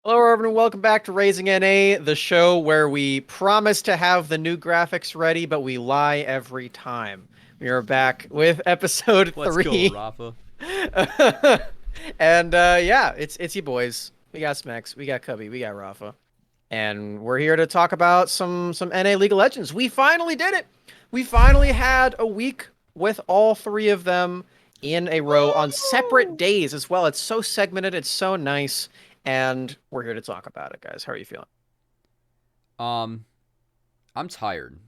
Hello, everyone. Welcome back to Raising NA, the show where we promise to have the new graphics ready, but we lie every time. We are back with episode Let's go, 3. Rafa. And yeah, it's you boys. We got Smax, we got Cubby, we got Raafaa. And we're here to talk about some NA League of Legends. We finally did it. We finally had a week with all three of them in a row on separate Woo! days as well. It's so segmented, it's so nice, and we're here to talk about it, guys. How are you feeling? Um, I'm tired.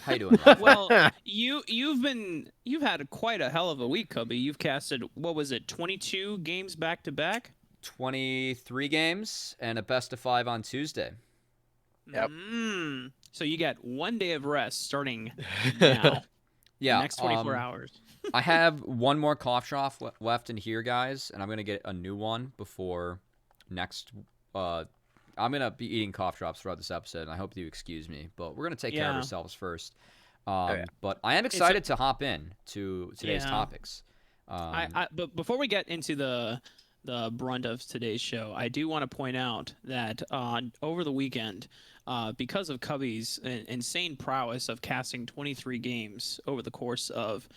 How you doing, Rafa? Well, you've had quite a hell of a week, Cubby. You've casted what was it, 22 games back to back? 23 games and a best of 5 on Tuesday. Yep. So you got 1 day of rest starting now. Yeah. Next 24 hours. I have one more cough drop left in here, guys, and I'm gonna get a new one before next. I'm gonna be eating cough drops throughout this episode, and I hope you excuse me. But we're gonna take care of ourselves first. Yeah. But I am excited to hop in to today's topics. But before we get into the brunt of today's show, I do want to point out that over the weekend, because of Cubby's insane prowess of casting 23 games over the course of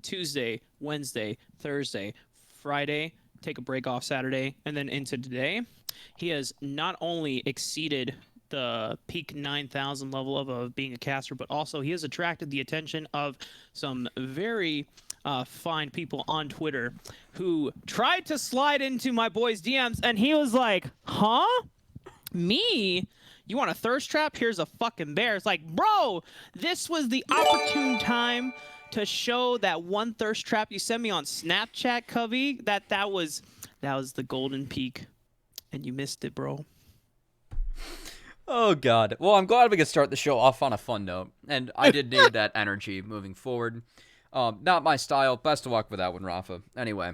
Tuesday, Wednesday, Thursday, Friday, take a break off Saturday, and then into today, he has not only exceeded the peak 9,000 level of being a caster, but also he has attracted the attention of some very fine people on Twitter who tried to slide into my boy's DMs, and he was like, huh? Me? You want a thirst trap? Here's a fucking bear. It's like, bro, this was the opportune time to show that one thirst trap you sent me on Snapchat, Cubby. That was the golden peak, and you missed it, bro. Oh God. Well, I'm glad we could start the show off on a fun note, and I did need that energy moving forward. Not my style. Best of luck with that one, Rafa. Anyway.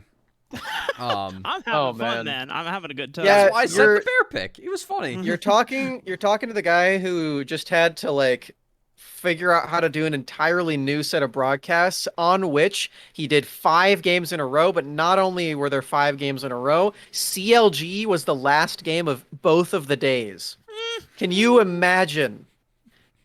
I'm having fun, man. I'm having a good time. Yeah, That's why I said the bear pick. It was funny. You're talking to the guy who just had to like figure out how to do an entirely new set of broadcasts on which he did 5 games in a row, but not only were there 5 games in a row, CLG was the last game of both of the days. Can you imagine?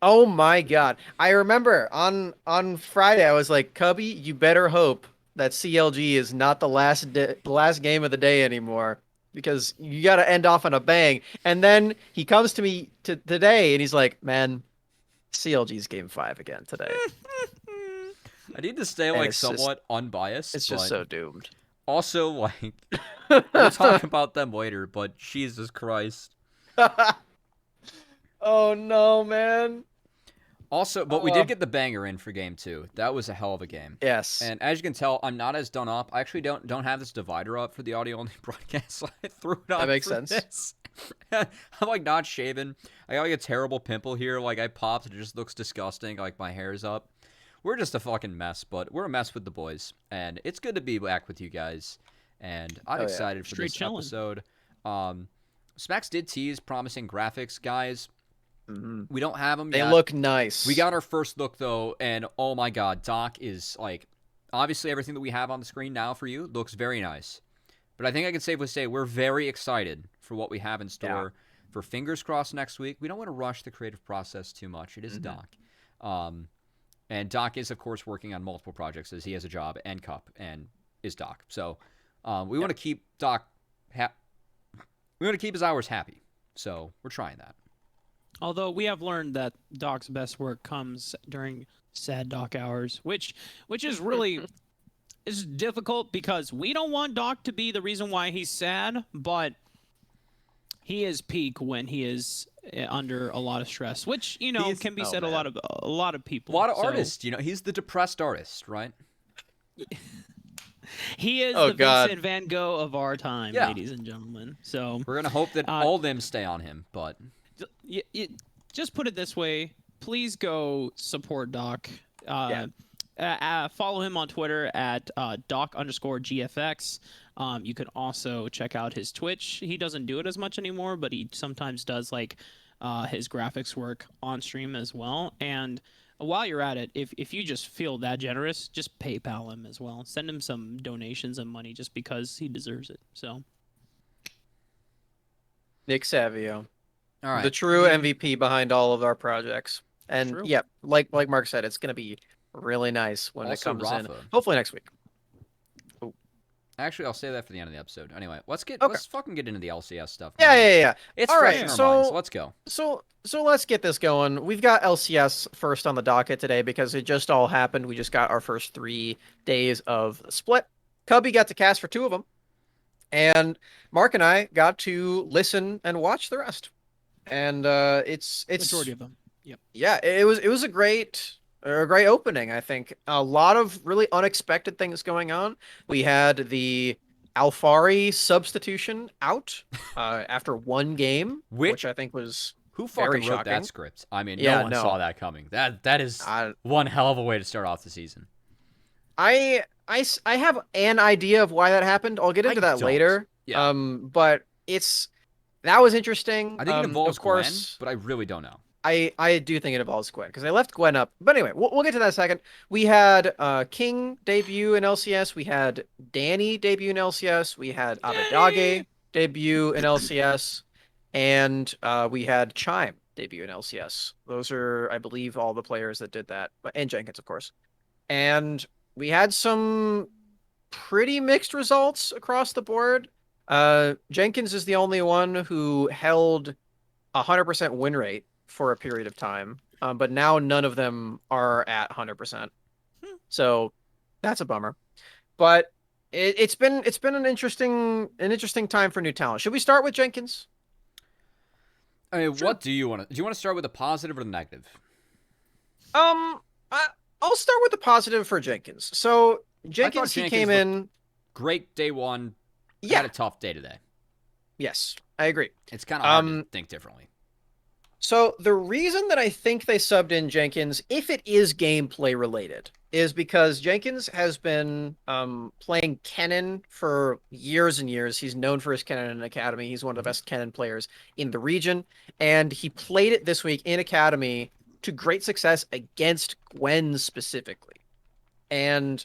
Oh my God. I remember on Friday I was like, Cubby, you better hope that CLG is not the last game of the day anymore because you got to end off on a bang. And then he comes to me today and he's like, "Man, CLG's game 5 again today." I need to stay like somewhat unbiased. It's just so doomed. Also, like, we'll talk about them later, but Jesus Christ. Oh no, man. Also, but we did get the banger in for game 2. That was a hell of a game. Yes. And as you can tell, I'm not as done up. I actually don't have this divider up for the audio only broadcast, so I threw it on. That makes for sense. This. I'm like not shaven. I got like a terrible pimple here. Like I popped. It just looks disgusting. Like my hair's up. We're just a fucking mess, but we're a mess with the boys. And it's good to be back with you guys. And I'm excited for this episode. Smax did tease promising graphics, guys. We don't have them yet. They look nice. We got our first look, though, and oh my God, Doc is, like, obviously everything that we have on the screen now for you looks very nice. But I think I can safely say we're very excited for what we have in store for fingers crossed next week. We don't want to rush the creative process too much. It is Doc. And Doc is, of course, working on multiple projects as he has a job and Cup and is Doc. So we want to keep Doc we want to keep his hours happy. So we're trying that. Although we have learned that Doc's best work comes during sad Doc hours, which is really is difficult because we don't want Doc to be the reason why he's sad, but he is peak when he is under a lot of stress, which can be said a lot of people. A lot of artists, he's the depressed artist, right? He is the Vincent Van Gogh of our time, ladies and gentlemen. So we're gonna hope that all of them stay on him, but. Just put it this way. Please go support Doc. Follow him on Twitter at Doc_GFX. You can also check out his Twitch. He doesn't do it as much anymore, but he sometimes does like his graphics work on stream as well. And while you're at it, if you just feel that generous, just PayPal him as well. Send him some donations and money just because he deserves it. So. Nick Savio, All the right. true I mean, MVP behind all of our projects. And true. yeah, like Mark said, it's gonna be really nice when it Also, comes in. Raafaa. Hopefully next week. Oh, Actually, I'll say that for the end of the episode. Anyway, okay. let's fucking get into the LCS stuff Yeah, now. yeah, yeah. It's All fresh right. in Yeah. our minds. So Let's go. so let's get this going. We've got LCS first on the docket today because it just all happened. We just got our first 3 days of the split. Cubby got to cast for 2 of them, and Mark and I got to listen and watch the rest. And it's Majority of them. Yep. yeah, it was a great opening. I think a lot of really unexpected things going on. We had the Alfari substitution out after 1 game, which Which I think was who very fucking wrote that shocking. script? I mean, no Yeah, one no. saw that coming. That is I one hell of a way to start off the season. I have an idea of why that happened. I'll get I into that don't. later. Yeah. But that was interesting. I think it involves Of Gwen, course, but I really don't know. I do think it involves Gwen because I left Gwen up. But anyway, we'll get to that in a second. We had King debut in LCS. We had Danny debut in LCS. We had Danny! Abadage debut in LCS, and we had Chime debut in LCS. Those are, I believe, all the players that did that, and Jenkins, of course. And we had some pretty mixed results across the board. Jenkins is the only one who held 100% win rate for a period of time, but now none of them are at 100%. So that's a bummer. But it's been an interesting time for new talent. Should we start with Jenkins? I mean, Sure. what do you want to? Do you want to start with the positive or the negative? Um, I'll start with the positive for Jenkins. So I thought Jenkins, he Jenkins came looked in. great day one. Had Yeah, a tough day today. yes, I agree. It's kind of hard to Um, think differently. So the reason that I think they subbed in Jenkins, if it is gameplay related, is because Jenkins has been playing Kennen for years and years. He's known for his Kennen Academy. He's one of the best Kennen players in the region, and he played it this week in Academy to great success against Gwen specifically. And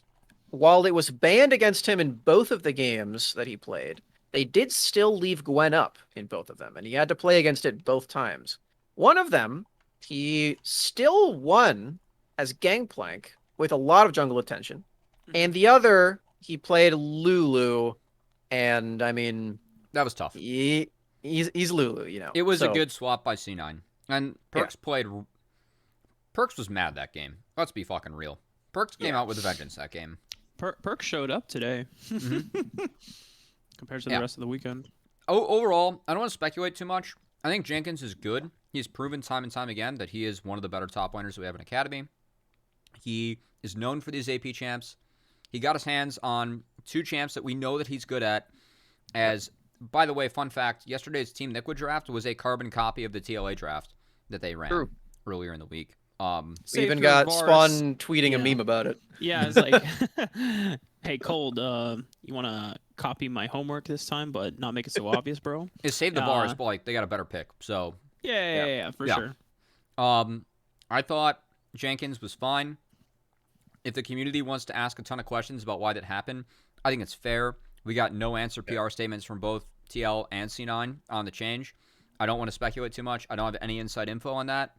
while it was banned against him in both of the games that he played, they did still leave Gwen up in both of them, and he had to play against it both times. One of them, he still won as Gangplank with a lot of jungle attention. And the other, he played Lulu, and I mean, That was tough. he's Lulu, you know. It was a So, good swap by C9. And Perks played. Perks was mad that game. Let's be fucking real. Perks came Yeah. out with a vengeance that game. Perk showed up today compared to the Yeah. rest of the weekend. Overall, I don't want to speculate too much. I think Jenkins is good. He's proven time and time again that he is one of the better top laners we have in Academy. He is known for these AP champs. He got his hands on 2 champs that we know that he's good at. As, by the way, fun fact, yesterday's Team Liquid draft was a carbon copy of the TLA draft that they ran True. earlier in the week. We Save even for got Varus. Spawn tweeting a Yeah. meme about it. Yeah, it's like, hey, Cold, you want to copy my homework this time, but not make it so obvious, bro? Is save the bars, but like they got a better pick. So Yeah, for Yeah. sure. I thought Jenkins was fine. If the community wants to ask a ton of questions about why that happened, I think it's fair. We got no answer PR statements from both TL and C9 on the change. I don't want to speculate too much. I don't have any inside info on that.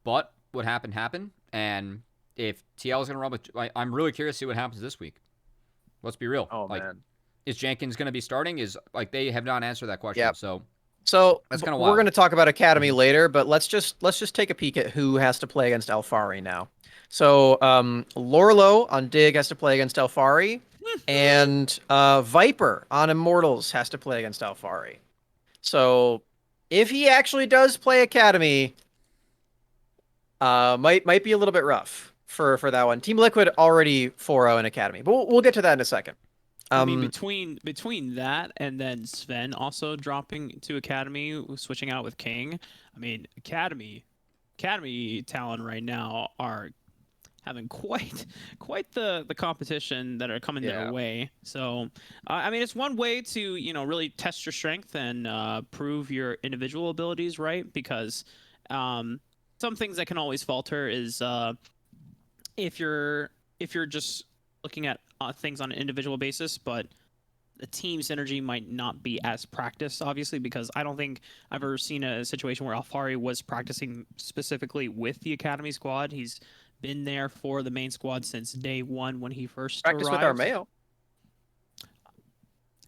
But what happened, and if TL is going to run with, I'm really curious to see what happens this week. Let's be real. Oh, like, man. is Jenkins going to be starting? Is like they have not answered that question. Yep. So So That's kinda we're wild. going to talk about Academy later, but let's just take a peek at who has to play against Alfari now. So Lorlo on Dig has to play against Alfari, and Viper on Immortals has to play against Alfari. So if he actually does play Academy, might be a little bit rough for that one. Team Liquid already 4-0 in Academy, but we'll get to that in a second. I mean, between that and then Sven also dropping to Academy, switching out with King. I mean, Academy talent right now are having quite the competition that are coming Yeah. their way. So, I mean, it's one way to really test your strength and prove your individual abilities, right? Because some things that can always falter is if you're just looking at things on an individual basis, but the team synergy might not be as practiced, obviously, because I don't think I've ever seen a situation where Alfari was practicing specifically with the academy squad. He's been there for the main squad since day one when he first Practice with arrived. Armeo.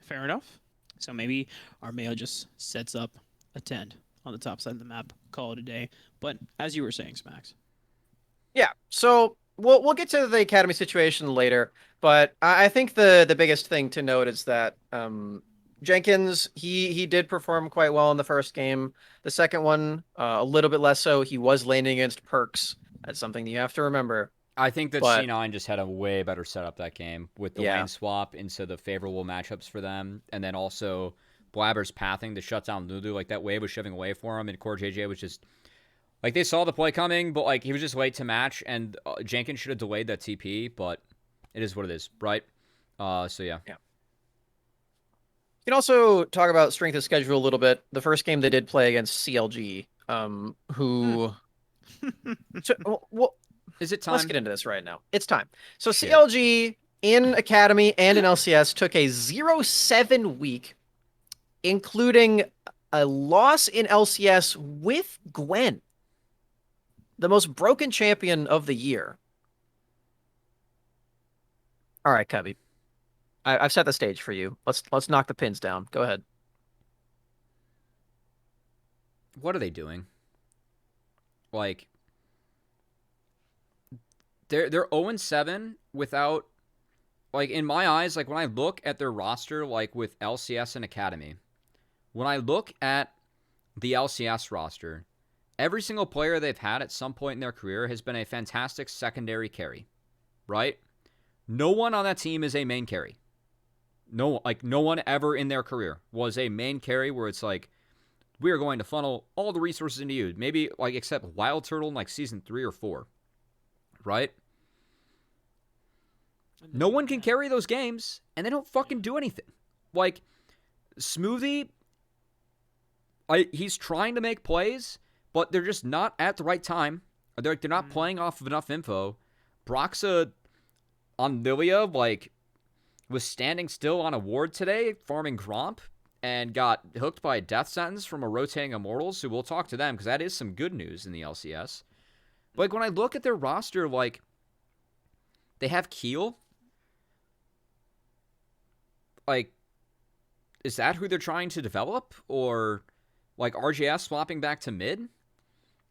Fair enough. So maybe Armeo just sets up a tent on the top side of the map, call it a day. But as you were saying, Smax. Yeah. So we'll get to the academy situation later, but I think the biggest thing to note is that Jenkins he did perform quite well in the first game. The second one a little bit less so. He was laning against Perks. That's something you have to remember. I think that But C9 just had a way better setup that game with the yeah, lane swap into the favorable matchups for them, and then also Blabber's pathing to shut down Lulu. Like, that wave was shoving away for him, and Core JJ was just like, they saw the play coming, but like he was just late to match, and Jenkins should have delayed that TP, but it is what it is, right? So yeah. Yeah. You can also talk about strength of schedule a little bit. The first game they did play against CLG, who well, Is it time? let's get into this right now. It's time. So Shit. CLG in Academy and in LCS took a 0-7 week, including a loss in LCS with Gwen, the most broken champion of the year. All right, Cubby. I've set the stage for you. Let's knock the pins down. Go ahead. What are they doing? Like, they're 0-7 without, like, in my eyes, like, when I look at their roster, like with LCS and Academy, when I look at the LCS roster, every single player they've had at some point in their career has been a fantastic secondary carry, right? No one on that team is a main carry. No one ever in their career was a main carry where it's like, we are going to funnel all the resources into you. Maybe, like, except Wild Turtle in, like, Season 3 or 4. Right? No one can carry those games, and they don't fucking do anything. Like, Smoothie, he's trying to make plays, but they're just not at the right time. They're not playing off of enough info. Broxa on Lilia, like, was standing still on a ward today, farming Gromp, and got hooked by a death sentence from a rotating Immortals, who we'll talk to them, because that is some good news in the LCS. But, like, when I look at their roster, like, they have Keel. Like, is that who they're trying to develop? Or, like, RJS swapping back to mid?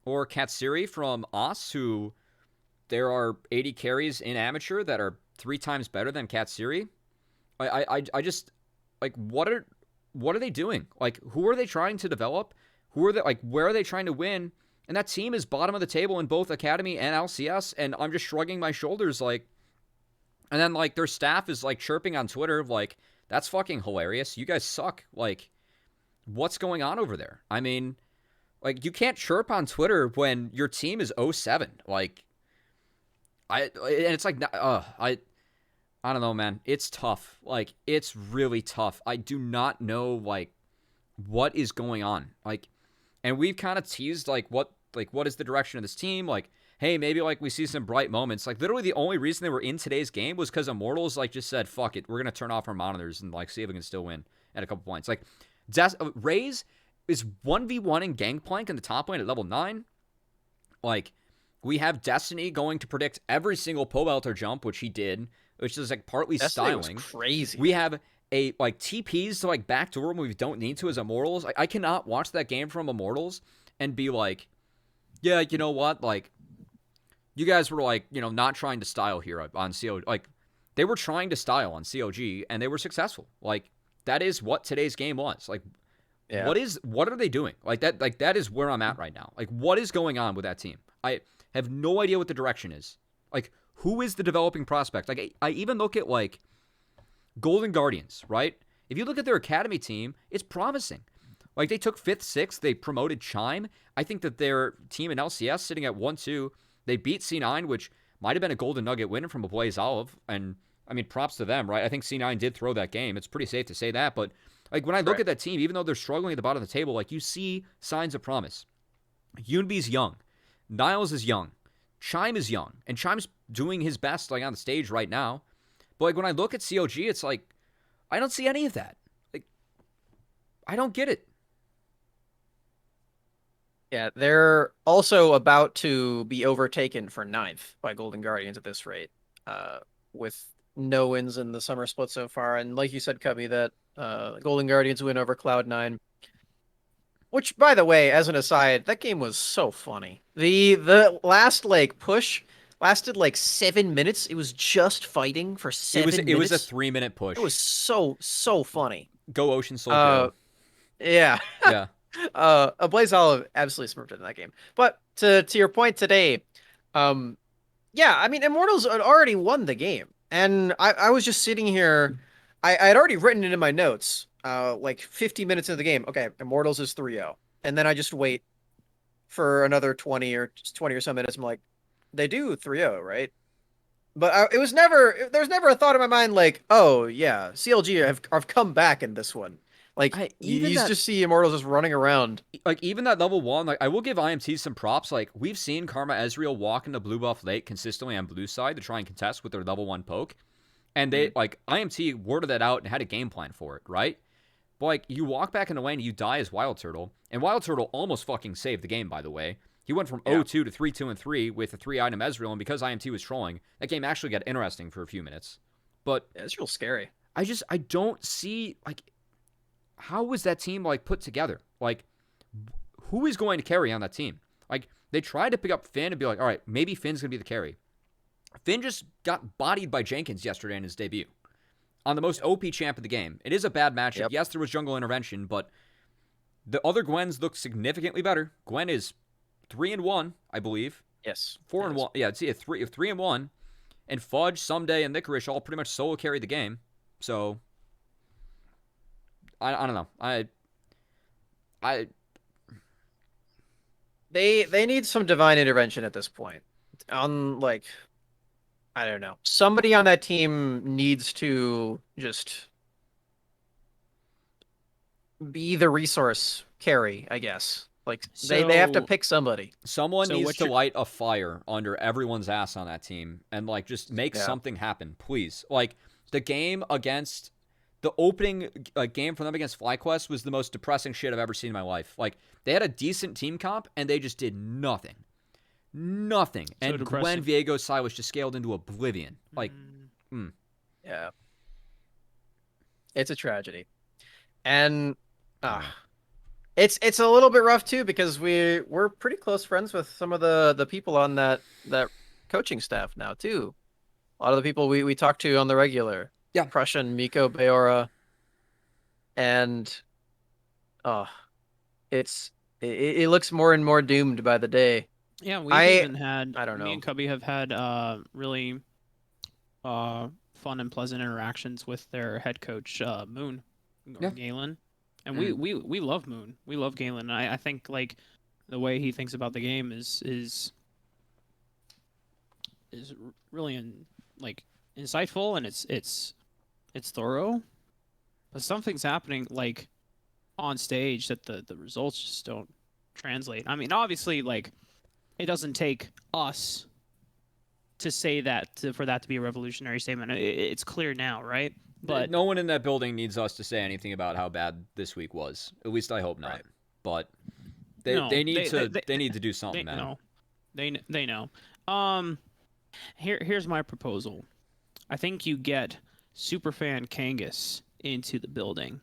Or Katsiri from Os, who there are 80 carries in Amateur that are 3 times better than Katsiri? I just, like, what are they doing? Like, who are they trying to develop? Who are they, like, where are they trying to win? And that team is bottom of the table in both Academy and LCS, and I'm just shrugging my shoulders, like, and then, like, their staff is, like, chirping on Twitter, like, that's fucking hilarious. You guys suck. Like, what's going on over there? I mean, like, you can't chirp on Twitter when your team is 0-7. Like, and it's like, I don't know, man. It's tough. Like, it's really tough. I do not know, like, what is going on. Like, and we've kind of teased, like, what is the direction of this team? Like, hey, maybe, like, we see some bright moments. Like, literally the only reason they were in today's game was because Immortals, like, just said, fuck it. We're going to turn off our monitors and, like, see if we can still win at a couple points. Like, Raze is 1v1 in Gangplank in the top lane at level 9. Like, we have Destiny going to predict every single Pobelter jump, which he did, which is, like, partly Destiny styling. was crazy. We have a, like, TPs to, like, backdoor when we don't need to as Immortals. I cannot watch that game from Immortals and be like, yeah, you know what? Like, you guys were, like, you know, not trying to style here on COG. Like, they were trying to style on COG, and they were successful. Like, that is what today's game was. Like, yeah. What are they doing? Like, that is where I'm at right now. Like, what is going on with that team? I have no idea what the direction is. Like, who is the developing prospect? Like, I even look at, like, Golden Guardians, right? If you look at their academy team, it's promising. Like, they took 5th, 6th. They promoted Chime. I think that their team in LCS sitting at 1-2. They beat C9, which might have been a Golden Nugget win from a Blaze Olive. And, I mean, props to them, right? I think C9 did throw that game. It's pretty safe to say that. But, like, when I look at that team, even though they're struggling at the bottom of the table, like, you see signs of promise. Yunbi's young. Niles is young. Chime is young. And Chime's doing his best, like, on the stage right now. But, like, when I look at COG, it's like, I don't see any of that. Like, I don't get it. Yeah, they're also about to be overtaken for ninth by Golden Guardians at this rate, with no wins in the summer split so far. And like you said, Cubby, that Golden Guardians win over Cloud9. Which, by the way, as an aside, that game was so funny. The last like push lasted like 7 minutes. It was just fighting for It was 7 minutes. a 3-minute push. It was so funny. Go Ocean Soul KO. Yeah. Yeah. Blaze Olive absolutely smurfed it in that game. But to your point today, yeah, I mean Immortals had already won the game. And I was just sitting here, I had already written it in my notes, like 50 minutes into the game. Okay, Immortals is 3-0. And then I just wait for another 20 or some minutes. I'm like, they do 3-0, right? But it was never, there's never a thought in my mind like, oh yeah, CLG have come back in this one. Like you just see Immortals just running around. Like even that level 1, like I will give IMT some props. Like we've seen Karma Ezreal walk into blue buff late consistently on blue side to try and contest with their level 1 poke. And they like IMT worded that out and had a game plan for it, right? But like you walk back in the lane, you die as Wild Turtle, and Wild Turtle almost fucking saved the game, by the way. He went from 0-2 to 3-2 and 3 with a 3-item Ezreal, and because IMT was trolling, that game actually got interesting for a few minutes. But yeah, it's real scary. I don't see like how was that team like put together? Like who is going to carry on that team? Like they tried to pick up Finn and be like, all right, maybe Finn's gonna be the carry. Finn just got bodied by Jenkins yesterday in his debut on the most OP champ of the game. It is a bad matchup. Yep. Yes, there was jungle intervention, but the other Gwens look significantly better. Gwen is 3-1, I believe. Yes. 4-1. Yeah, it's 3-1. And Fudge, Someday, and Licorice all pretty much solo carried the game. So I don't know. They need some divine intervention at this point. Like, I don't know. Somebody on that team needs to just be the resource carry, I guess. Like they have to pick somebody. Someone needs to light a fire under everyone's ass on that team and like just make something happen, please. Like the game against the opening game for them against FlyQuest was the most depressing shit I've ever seen in my life. Like they had a decent team comp and they just did nothing. Nothing. So and depressing. Gwen Viego's side was just scaled into oblivion. Like yeah. It's a tragedy. And it's a little bit rough too because we're pretty close friends with some of the people on that coaching staff now too. A lot of the people we talk to on the regular. Yeah. Prussian, Miko, Beora. And it looks more and more doomed by the day. Yeah, even had I don't know. Me and Cubby have had really fun and pleasant interactions with their head coach Moon or Galen. And we love Moon. We love Galen. I think like the way he thinks about the game is really insightful and it's thorough. But something's happening like on stage that the results just don't translate. I mean, obviously like it doesn't take us to say that for that to be a revolutionary statement. It's clear now, right? But no one in that building needs us to say anything about how bad this week was. At least I hope not. Right. But they need to do something, man. No, they know. Here's my proposal. I think you get Superfan Kangas into the building,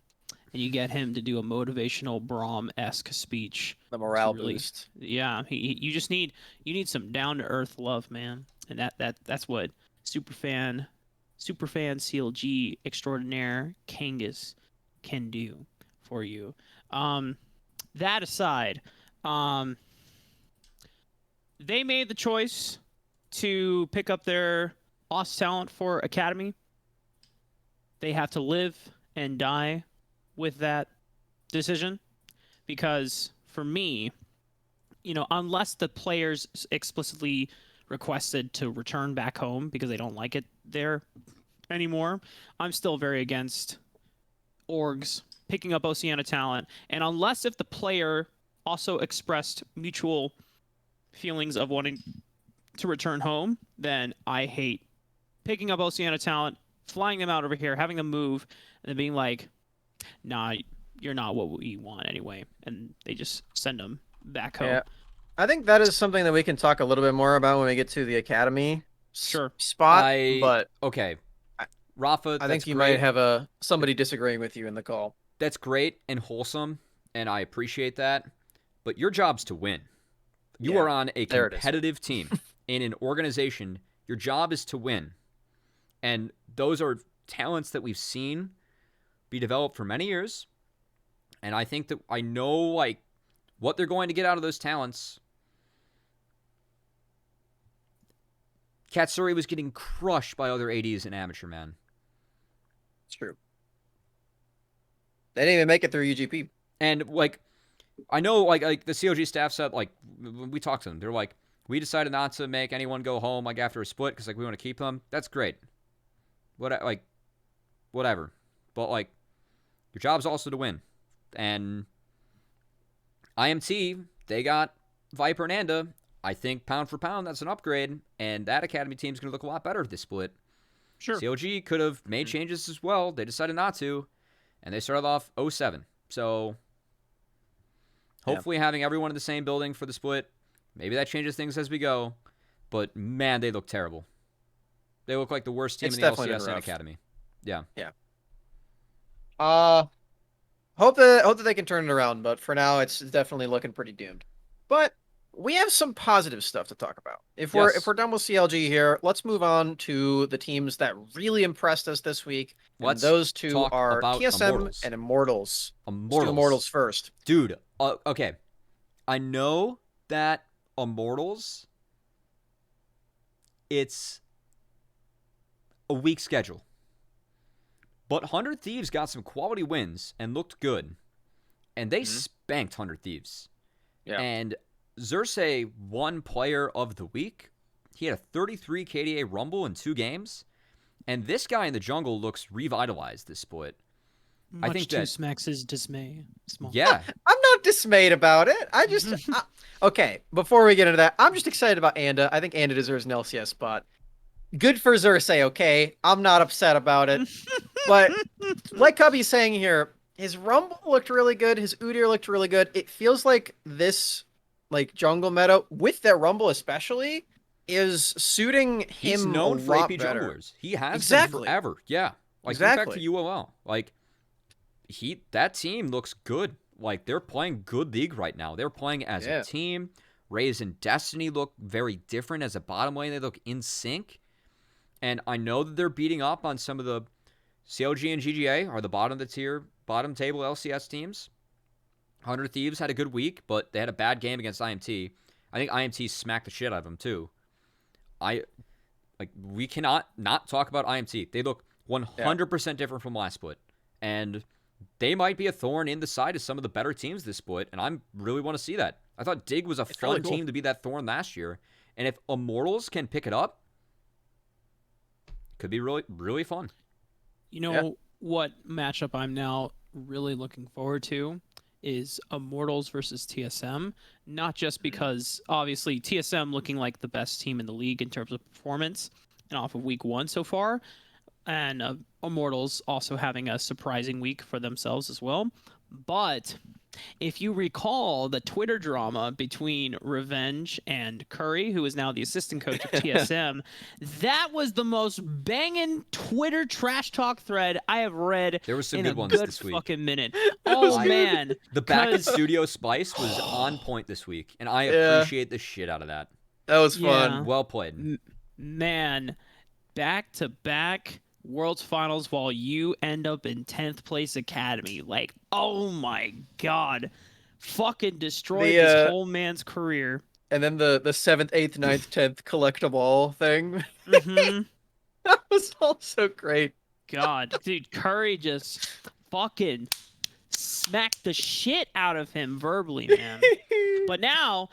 and you get him to do a motivational Braum-esque speach. The morale boost. Yeah, you need some down to earth love, man, and that's what Superfan CLG extraordinaire Kangas can do for you. That aside, they made the choice to pick up their lost talent for Academy. They have to live and die with that decision because for me, unless the players explicitly requested to return back home because they don't like it there anymore, I'm still very against orgs picking up Oceania talent. And unless if the player also expressed mutual feelings of wanting to return home, then I hate picking up Oceania talent flying them out over here, having them move, and then being like, "Nah, you're not what we want anyway," and they just send them back home. Yeah. I think that is something that we can talk a little bit more about when we get to the academy Sure. spot. But okay, I- Raafaa, I think you great. might have somebody disagreeing with you in the call. That's great and wholesome, and I appreciate that. But your job's to win. You are on a competitive team in an organization. Your job is to win. And those are talents that we've seen be developed for many years. And I think that I know like what they're going to get out of those talents. Katsuri was getting crushed by other ADs in amateur, man. It's true. They didn't even make it through UGP. And like I know like the CLG staff said, like when we talked to them, they're like, we decided not to make anyone go home like after a split because like we want to keep them. That's great. Whatever. But like your job's also to win. And IMT, they got Viper and Anda. I think pound for pound, that's an upgrade, and that academy team's going to look a lot better this split. Sure. CLG could have made changes as well. They decided not to, and they started off 0-7. So hopefully having everyone in the same building for the split, maybe that changes things as we go. But man, they look terrible. They look like the worst team in the LCS and academy. Yeah. Yeah. Hope that they can turn it around, but for now it's definitely looking pretty doomed. But we have some positive stuff to talk about. If we're done with CLG here, let's move on to the teams that really impressed us this week. And those two are TSM Immortals. and Immortals. Immortals. Let's do Immortals first. Dude, okay. I know that Immortals, it's a weak schedule. But 100 Thieves got some quality wins and looked good. And they spanked 100 Thieves. Yeah. And Xerxes won Player of the Week. He had a 33 KDA Rumble in 2 games. And this guy in the jungle looks revitalized this split. Much I think to Smax's dismay. Small. Yeah. I'm not dismayed about it. I just... okay, before we get into that, I'm just excited about Anda. I think Anda deserves an LCS spot. Good for Xerxes, okay? I'm not upset about it. But like Cubby's saying here, his Rumble looked really good. His Udyr looked really good. It feels like this like jungle meta, with that Rumble especially, is suiting him He's known a for lot AP better. junglers. He has been forever. Yeah. Like, think back to UOL. Like, that team looks good. Like, they're playing good league right now. They're playing as a team. Raze and Destiny look very different as a bottom lane. They look in sync. And I know that they're beating up on some of the CLG and GGA are the bottom of the tier, bottom table LCS teams. 100 Thieves had a good week, but they had a bad game against IMT. I think IMT smacked the shit out of them too. We cannot not talk about IMT. They look 100% different from last split. And they might be a thorn in the side of some of the better teams this split, and I really want to see that. I thought Dig was a fun team to be that thorn last year. And if Immortals can pick it up, could be really, really fun. You know what matchup I'm now really looking forward to is Immortals versus TSM. Not just because, obviously, TSM looking like the best team in the league in terms of performance and off of week 1 so far, and Immortals also having a surprising week for themselves as well. But if you recall the Twitter drama between Revenge and Curry, who is now the assistant coach of TSM, that was the most banging Twitter trash talk thread I have read there was some in good a ones good this week. Fucking minute. Oh, man. The back in studio spice was on point this week, and I appreciate the shit out of that. That was fun. Well played. Man, back-to-back World's Finals while you end up in 10th place Academy. Like, oh my god. Fucking destroyed this whole man's career. And then the 7th, 8th, 9th, 10th collect them all thing. That was also great. God, dude, Curry just fucking smacked the shit out of him verbally, man. But now,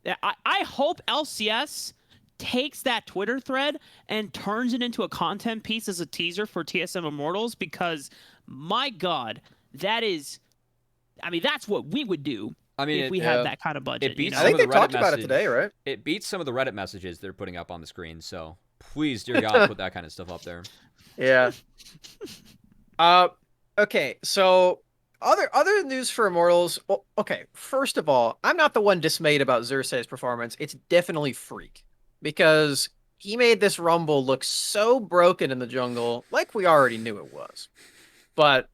I hope LCS takes that Twitter thread and turns it into a content piece as a teaser for TSM Immortals, because my god, that's what we would do if we had that kind of budget. I think they talked about it today, right? It beats some of the Reddit messages they're putting up on the screen, so please, dear God, put that kind of stuff up there. Yeah. Uh, okay. So other news for Immortals. Well, okay. First of all, I'm not the one dismayed about Xerxes' performance. It's definitely Freak because he made this Rumble look so broken in the jungle, like we already knew it was. But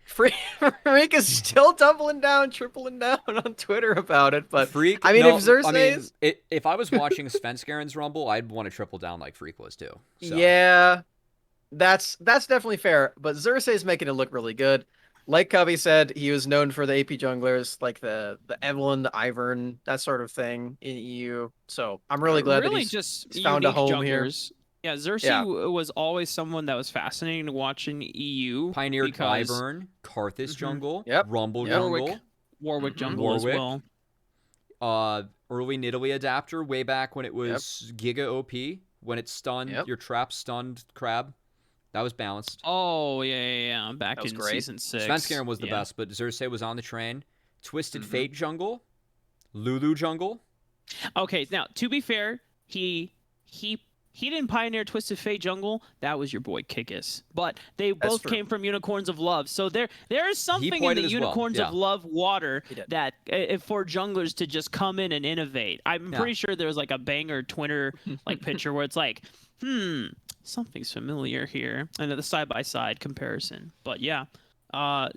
Freak, Freak is still doubling down, tripling down on Twitter about it. But Freak, I mean, if no, I mean, Xerxes, if I was watching Svenskaren's Rumble, I'd want to triple down like Freak was too. So yeah, that's definitely fair, but Xerxes is making it look really good. Like Cubby said, he was known for the AP junglers, like the Evelyn, the Ivern, that sort of thing in EU. So I'm really glad that Really just he's found a unique home here. junglers. Yeah, Xerxes Yeah. was always someone that was fascinating to watch in EU pioneered because Ivern, Karthus jungle, Yep. Rumble Yep. Warwick jungle, Warwick Mhm. jungle as Warwick. well. Early Nidalee adapter way back when it Yep. was Giga OP, when it stunned Yep. your trap stunned crab. That was balanced. Oh yeah. Back That was in great. season 6. Svenskeren was the yeah. best, but Xerxes was on the train. Twisted Mhm. Fate jungle, Lulu jungle. Okay, now to be fair, he didn't pioneer Twisted Fate jungle. That was your boy Kikis. But they That's both true. came from Unicorns of Love. So there is something in played it the as well, Unicorns yeah. of Love water He did. that for junglers to just come in and innovate. I'm Yeah. pretty sure there's like a banger Twitter like picture where it's like, something's familiar here. And the side by side comparison. But yeah.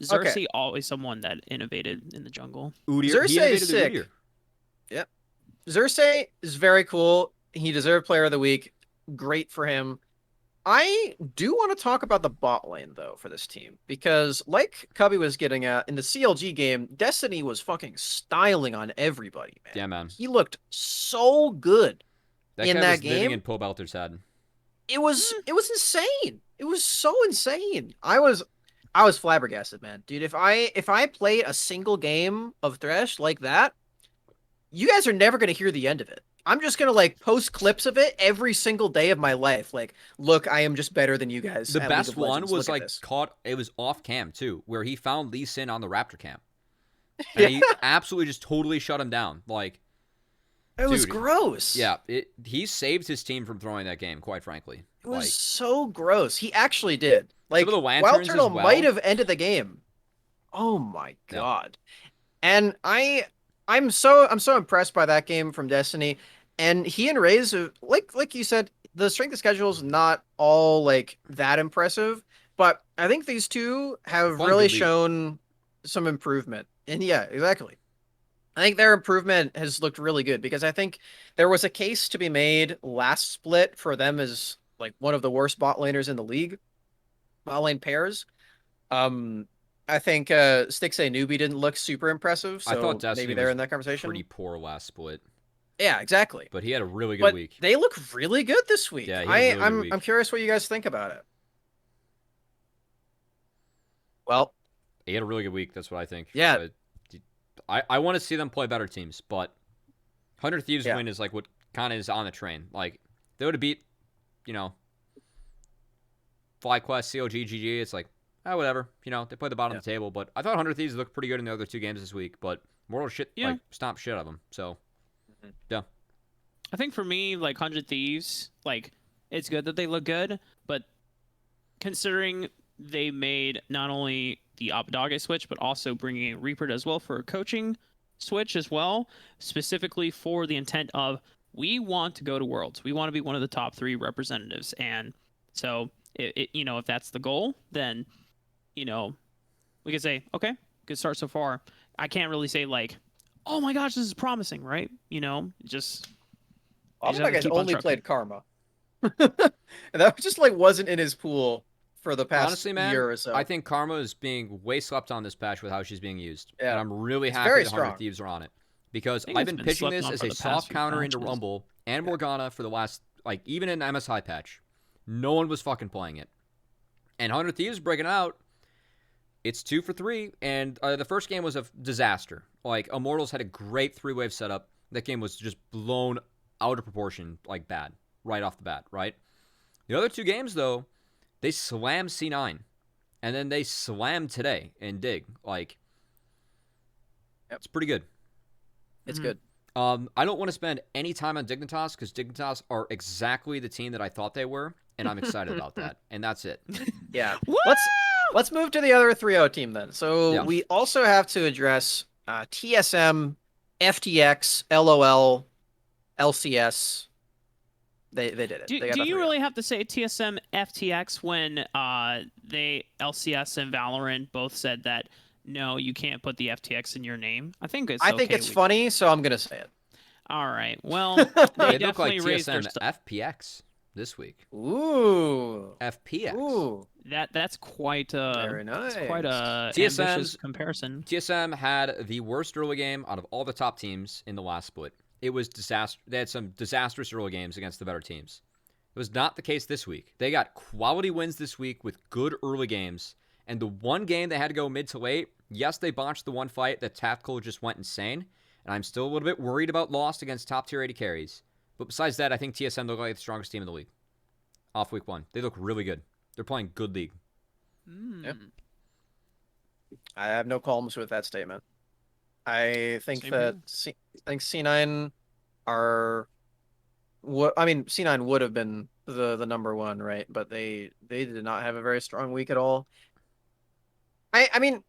Xerxes always someone that innovated in the jungle. Udyr, Xerxes he innovated is the sick. Udyr. Yep. Xerxes is very cool. He deserved Player of the Week. Great for him. I do want to talk about the bot lane though for this team because, like Cubby was getting at in the CLG game, Destiny was fucking styling on everybody, man. Yeah, man. He looked so good That in guy that was living game. in Poe Belter's head. It was insane. It was so insane. I was flabbergasted, man. Dude, if I played a single game of Thresh like that, you guys are never going to hear the end of it. I'm just going to like post clips of it every single day of my life. Like, look, I am just better than you guys. The at best League of one Legends. was Look at like this. caught. It was off cam too, where he found Lee Sin on the Raptor camp, and he absolutely just totally shut him down. Like, It was dude, gross. yeah, he saved his team from throwing that game. Quite frankly, It was like, so gross. He actually did. Like, some of the Wild lanterns as Turtle well. might have ended the game. Oh my Yeah. god. And I'm so impressed by that game from Destiny. And he and Raze, like you said, the strength of schedule is not all like that impressive, but I think these two have Fun really good league. shown some improvement. And yeah, exactly. I think their improvement has looked really good because I think there was a case to be made last split for them as like one of the worst bot laners in the league, bot lane pairs. I think Stixay Newbie didn't look super impressive, I thought so Destiny maybe they're was in that conversation. pretty poor last split, Yeah, exactly. but he had a really good But week. they look really good this week. Yeah, he had a really good I'm week. curious what you guys think about it. Well, He had a really good week. That's what I think. Yeah. But I want to see them play better teams, but 100 Thieves Yeah. win is like what kind of is on the train. Like, they would have beat, FlyQuest, CLG, GG. It's like, whatever. They played the bottom of the table, but I thought 100 Thieves looked pretty good in the other two games this week, but Mortal shit, Yeah. stomped shit out of them. So, yeah. I think for me, like 100 Thieves, like it's good that they look good, but considering they made not only the Abadage switch, but also bringing in Reaper as well for a coaching switch as well, specifically for the intent of we want to go to Worlds. We want to be one of the top 3 representatives. And so, if that's the goal, then, we can say, okay, good start so far. I can't really say like, oh my gosh, this is promising, right? Just... Abadage only played Karma. And that just like wasn't in his pool for the past Honestly, man, year or so. I think Karma is being way slept on this patch with how she's being used. Yeah. And I'm really It's happy very that 100 strong. Thieves are on it. Because think I've it's been been pitching slept this on as for a the past soft few counter into patches. Rumble and Morgana for the last, like, even in the MSI patch. No one was fucking playing it. And 100 Thieves breaking out. It's 2 for 3. And the first game was a disaster. Like, Immortals had a great 3-wave setup. That game was just blown out of proportion, like, bad. Right off the bat, right? The other 2 games, though, they slammed C9. And then they slammed today in Dig. Like, it's pretty good. It's Mhm. good. I don't want to spend any time on Dignitas because Dignitas are exactly the team that I thought they were. and I'm excited about that. And that's it. Yeah. Woo! Let's move to the other 3-0 team then. So Yeah. we also have to address TSM, FTX, LOL, LCS. They did it. Do They got the you 3-0. really have to say TSM FTX when they LCS and Valorant both said that no, you can't put the FTX in your name? I think it's I think okay it's funny, so I'm gonna say it. All right. Well, they They look like definitely raised their TSM FPX this week. Ooh. FPX. Ooh. that's quite Very that's nice. quite a TSM's ambitious comparison. TSM had the worst early game out of all the top teams in the last split. It was disaster. They had some disastrous early games against the better teams. It was not the case this week. They got quality wins this week with good early games. And the one game they had to go mid to late, yes, they botched the one fight that Tactical just went insane. And I'm still a little bit worried about lost against top tier 80 carries. But besides that, I think TSM look like the strongest team in the league. Off week 1. They look really good. They're playing good league. Yep. I have no qualms with that statement. I think Same that here. I think C9 are what I mean C9 would have been the number one, right? But they did not have a very strong week at all. I mean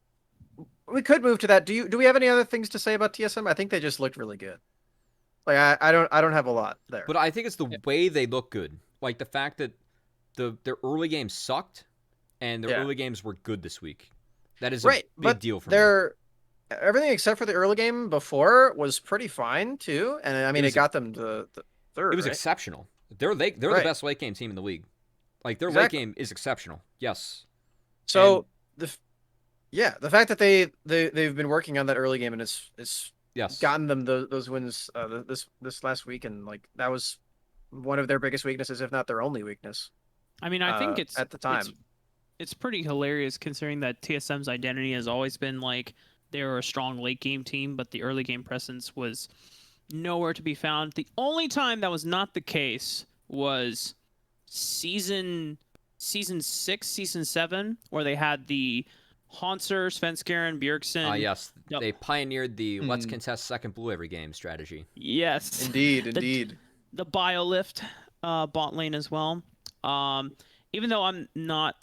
we could move to that. Do we have any other things to say about TSM? I think they just looked really good. Like I don't have a lot there. But I think it's the way they look good. Like the fact that their early games sucked and their early games were good this week. That is a big deal for me. Everything except for the early game before was pretty fine too, and I mean it got them to the third. It was right? exceptional. They're the best late game team in the league. Like their late game is exceptional. Yes. So the fact that they've been working on that early game and it's gotten them those wins this last week, and like that was one of their biggest weaknesses, if not their only weakness. I mean, I think it's at the time. It's pretty hilarious considering that TSM's identity has always been like they were a strong late game team, but the early game presence was nowhere to be found. The only time that was not the case was season 6, season 7, where they had the Haunser, Svenskeren, Bjergsen. Yes, they pioneered the let's contest second blue every game strategy. Yes. Indeed. The BioLift bot lane as well. Even though I'm not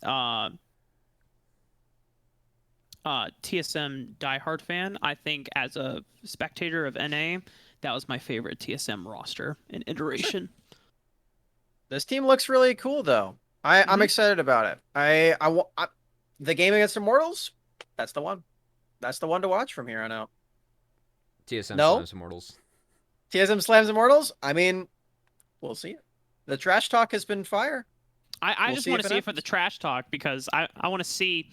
TSM diehard fan, I think as a spectator of NA, that was my favorite TSM roster in iteration. This team looks really cool though. I'm excited about it. The game against Immortals, that's the one. That's the one to watch from here on out. TSM slams Immortals. TSM slams Immortals? I mean, we'll see it. The trash talk has been fire. I just want to see it for the trash talk because I want to see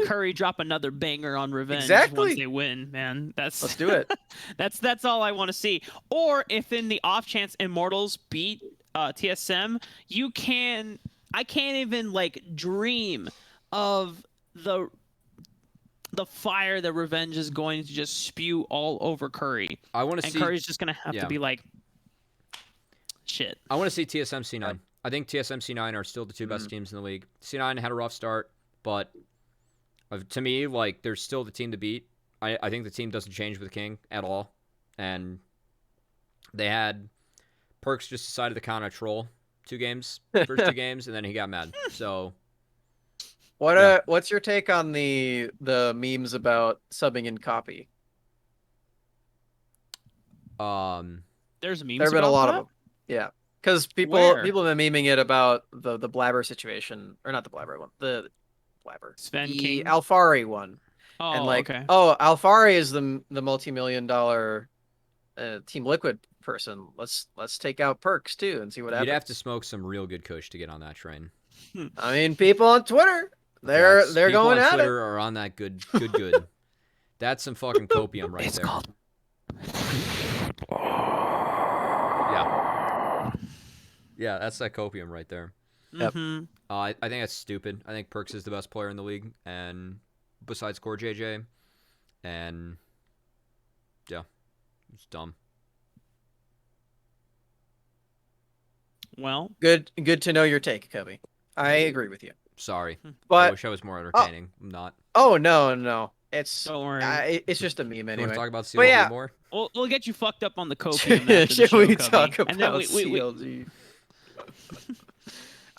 Curry drop another banger on Revenge once they win, man. Let's do it. That's all I want to see. Or if in the off chance Immortals beat TSM, I can't even like dream of the fire that Revenge is going to just spew all over Curry. I want to see Curry's just gonna have to be like, shit. I want to see TSM C9. I think TSM C9 are still the two best teams in the league. C9 had a rough start, but to me, like they're still the team to beat. I think the team doesn't change with King at all, and they had Perks just decided to counter troll first 2 games, and then he got mad. So. What's your take on the memes about subbing in copy? There's memes. There've been a lot of them. Yeah, because people have been memeing it about the blabber situation, or not the blabber one, the Sven King Alfari one. Oh, and like, okay. Alfari is the multi-million-dollar Team Liquid person. Let's take out Perks too and see what happens. You'd have to smoke some real good kush to get on that train. I mean, people on Twitter, they're going at it. People on Twitter are on that good. That's some fucking copium right there. Called. Yeah, that's that copium right there. Yep. I think that's stupid. I think Perks is the best player in the league, and besides Core JJ, and yeah, it's dumb. Well, good to know your take, Cubby. I agree with you. Sorry, but I wish I was more entertaining. I'm not. Oh no, it's don't worry. It's just a meme anyway. You want to talk about CLG more? We'll get you fucked up on the copium. After Should the show, we Cubby. talk about and then CLG?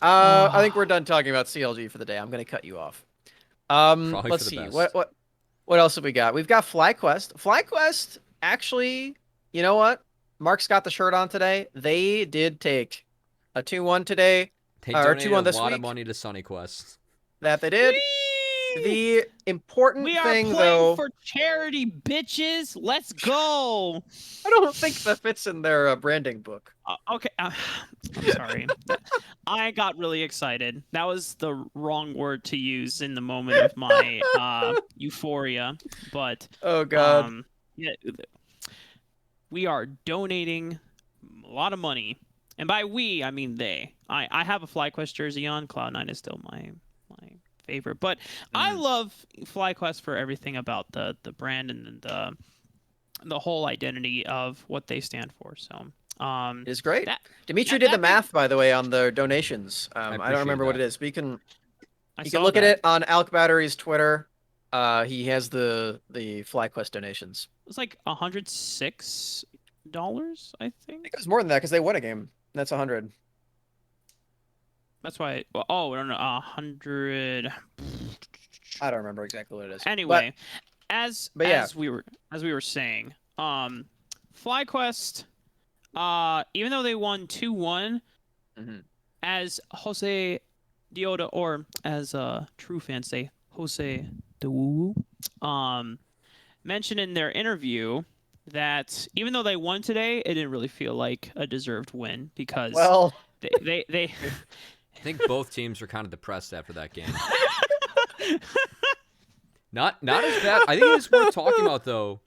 I think we're done talking about CLG for the day. I'm gonna cut you off. Probably for Let's the see. best. What else have we got? We've got FlyQuest. FlyQuest, actually, you know what? Mark's got the shirt on today. They did take a 2-1 today, They or donated a 2-1 this lot of week. money to Sunny Quest. That they did. Whee! The important We are thing, playing though, for charity, bitches. Let's go. I don't think that fits in their branding book. Okay, I'm sorry. I got really excited. That was the wrong word to use in the moment of my euphoria. But Oh God. yeah, we are donating a lot of money, and by we I mean they. I have a FlyQuest jersey on. Cloud9 is still my favorite, but I love FlyQuest for everything about the brand and the whole identity of what they stand for. So It is great. that Dimitri that, did the that being, math, by the way, on the donations. I don't appreciate remember what that. it is, but you I can saw look at that. it on Alk Battery's Twitter. He has the FlyQuest donations. It was like $106, I I think. think it was more than that because they won a game. That's 100. That's why. Well, oh, no, no, 100. I don't remember exactly what it is. Anyway, as but yeah. we were saying, FlyQuest, even though they won 2-1, Mhm. as Jose Dioda, or as true fans say, Jose de Woo, mentioned in their interview that even though they won today, it didn't really feel like a deserved win because Well, they I think both teams were kind of depressed after that game. Not as bad. I think it's worth talking about though.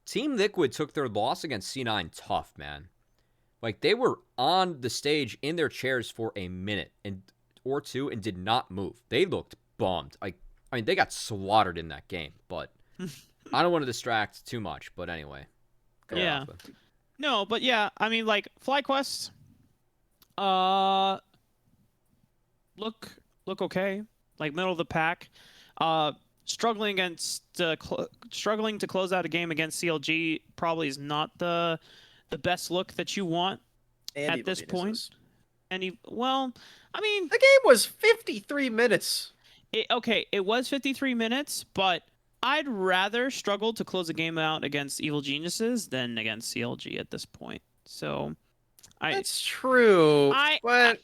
Team Liquid took their loss against C9 tough, man. Like they were on the stage in their chairs for a minute or two and did not move. They looked bummed. I mean, they got slaughtered in that game, but I don't want to distract too much. But anyway, go Yeah. off. No, but yeah, I mean, like FlyQuest, look okay, like middle of the pack, struggling struggling to close out a game against CLG probably is not the best look that you want and at Evil this point. Geniuses. Well, I mean, The game was 53 minutes. it was 53 minutes, but I'd rather struggle to close a game out against Evil Geniuses than against CLG at this point. So, That's true, but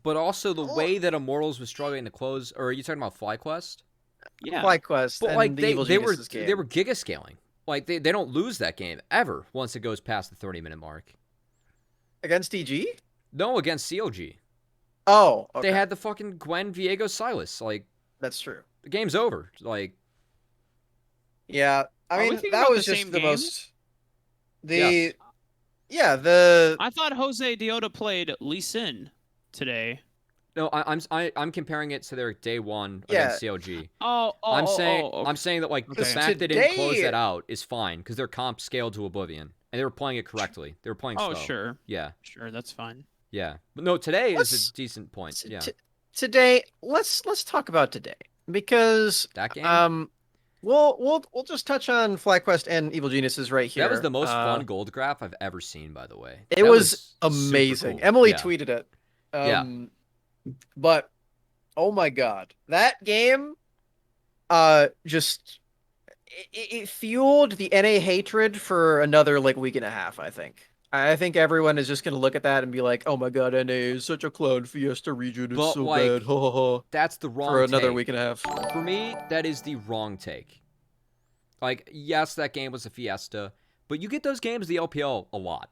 But also the way that Immortals was struggling to close, or are you talking about FlyQuest? yeah. FlyQuest But and like the Evil they were Geniuses game. they were giga scaling. Like they don't lose that game ever once it goes past the 30-minute mark. Against EG? No, against CLG. Oh, okay. They had the fucking Gwen Viego Silas. Like That's true. the game's over. Like Yeah, Are I we mean thinking that about was the just same the game? most. Yes. Yeah, the I thought Jose Dioda played Lee Sin today. no, I'm comparing it to their day one Yeah. against CLG. I'm I'm okay. saying that like the Okay. fact they didn't close Today- that out is fine because their comp scaled to oblivion and they were playing it correctly. They were playing Oh, slow. sure. Yeah, Sure, that's fine. yeah. But no, today is Let's- a decent point. Yeah, today. Let's talk about today because that game. we'll just touch on FlyQuest and Evil Geniuses right here. That was the most fun gold graph I've ever seen, by the way. It That was super amazing. cool. Emily Yeah. tweeted it. Yeah. But oh my god, that game just it fueled the NA hatred for another like week and a half, I think. I think everyone is just gonna look at that and be like, "Oh my god, NA is such a clown Fiesta region. It's But, so like, bad." Ha ha ha. That's the wrong For another take. week and a half. For me, that is the wrong take. Like, yes, that game was a fiesta, but you get those games the LPL a lot.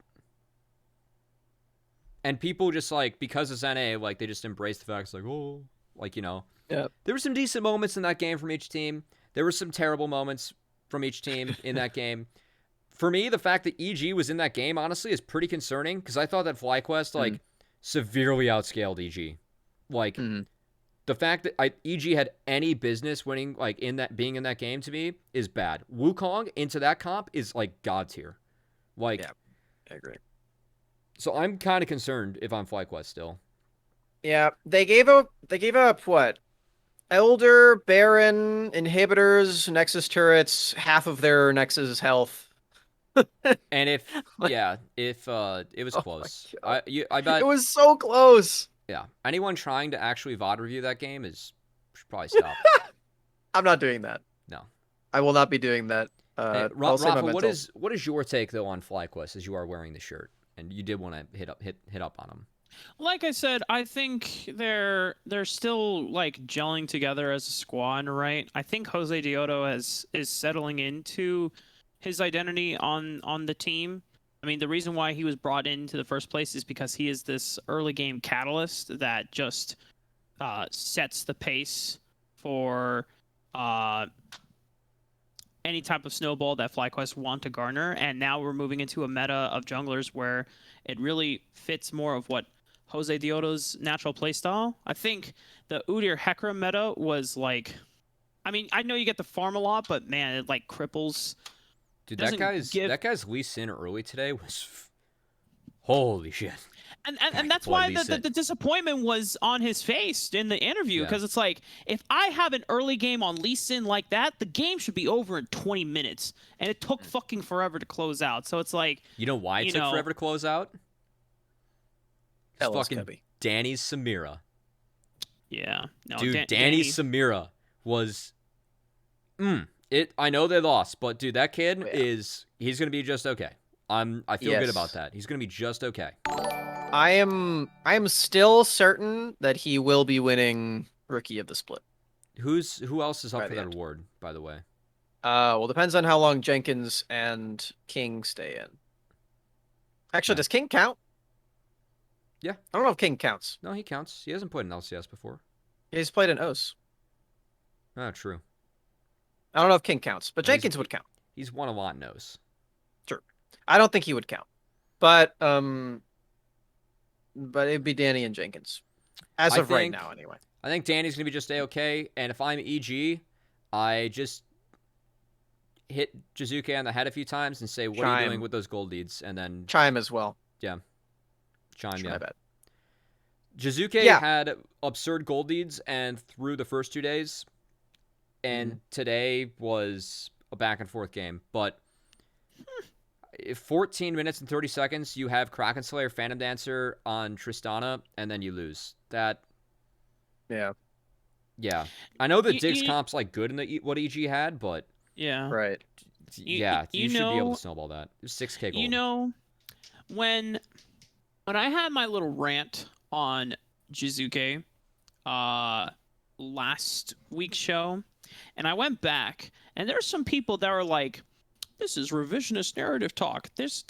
And people just like, because it's NA, like they just embrace the facts like, oh, like, you know. Yeah. There were some decent moments in that game from each team. There were some terrible moments from each team in that game. For me, the fact that EG was in that game, honestly, is pretty concerning because I thought that FlyQuest, like, severely outscaled EG. Like, the fact that EG had any business winning, like, being in that game to me is bad. Wukong into that comp is, like, god tier. Like, Yeah, I agree. So I'm kind of concerned if I'm FlyQuest still. Yeah, they gave up what? Elder, Baron, inhibitors, Nexus turrets, half of their Nexus health. And if it was Oh my close. God. I bet It was so close. Yeah. Anyone trying to actually VOD review that game should probably stop. I'm not doing that. No. I will not be doing that. Hey, I'll save my Raafaa, mental. what is your take though on FlyQuest as you are wearing the shirt and you did want to hit up on them? Like I said, I think they're still like gelling together as a squad, right? I think Jose Dioto is settling into his identity on the team. I mean, the reason why he was brought into the first place is because he is this early game catalyst that just sets the pace for any type of snowball that FlyQuest want to garner. And now we're moving into a meta of junglers where it really fits more of what Jose Dioto's natural playstyle. I think the Udyr Hekra meta was like, I mean, I know you get the farm a lot, but man, it like cripples. Dude, that guy's Lee Sin early today was holy shit. And that's why the disappointment was on his face in the interview, because it's like, if I have an early game on Lee Sin like that, the game should be over in 20 minutes, and it took fucking forever to close out. So it's like, you know why it took forever to close out? It's fucking Cubby. Danny's Samira. Yeah, no, dude, Danny's Samira was. I know they lost, but dude, that kid he's gonna be just okay. I feel good about that. He's gonna be just okay. I am still certain that he will be winning Rookie of the Split. Who else is up for that award, by the way? Well, depends on how long Jenkins and King stay in. Actually, does King count? Yeah. I don't know if King counts. No, he counts. He hasn't played in LCS before. He's played in OS. Oh, true. I don't know if King counts, but Jenkins would count. He's won a lot in OS. Sure. I don't think he would count. But it'd be Danny and Jenkins. As of right now, anyway. I think Danny's going to be just A-okay, and if I'm EG, I just hit Jizuke on the head a few times and say, what are you doing with those gold leads? And then... Chime as well. Yeah. Chime, yeah. Bad. Jizuke had absurd gold leads and through the first 2 days, and today was a back-and-forth game, but... 14 minutes and 30 seconds, you have Kraken Slayer, Phantom Dancer on Tristana, and then you lose. That... Yeah. Yeah. I know that Diggs comp's like good in what EG had, but... Yeah. Right. Yeah, you should be able to snowball that. It was 6K gold. You know, when I had my little rant on Jizuke last week's show, and I went back, and there's some people that were like, this is revisionist narrative talk. This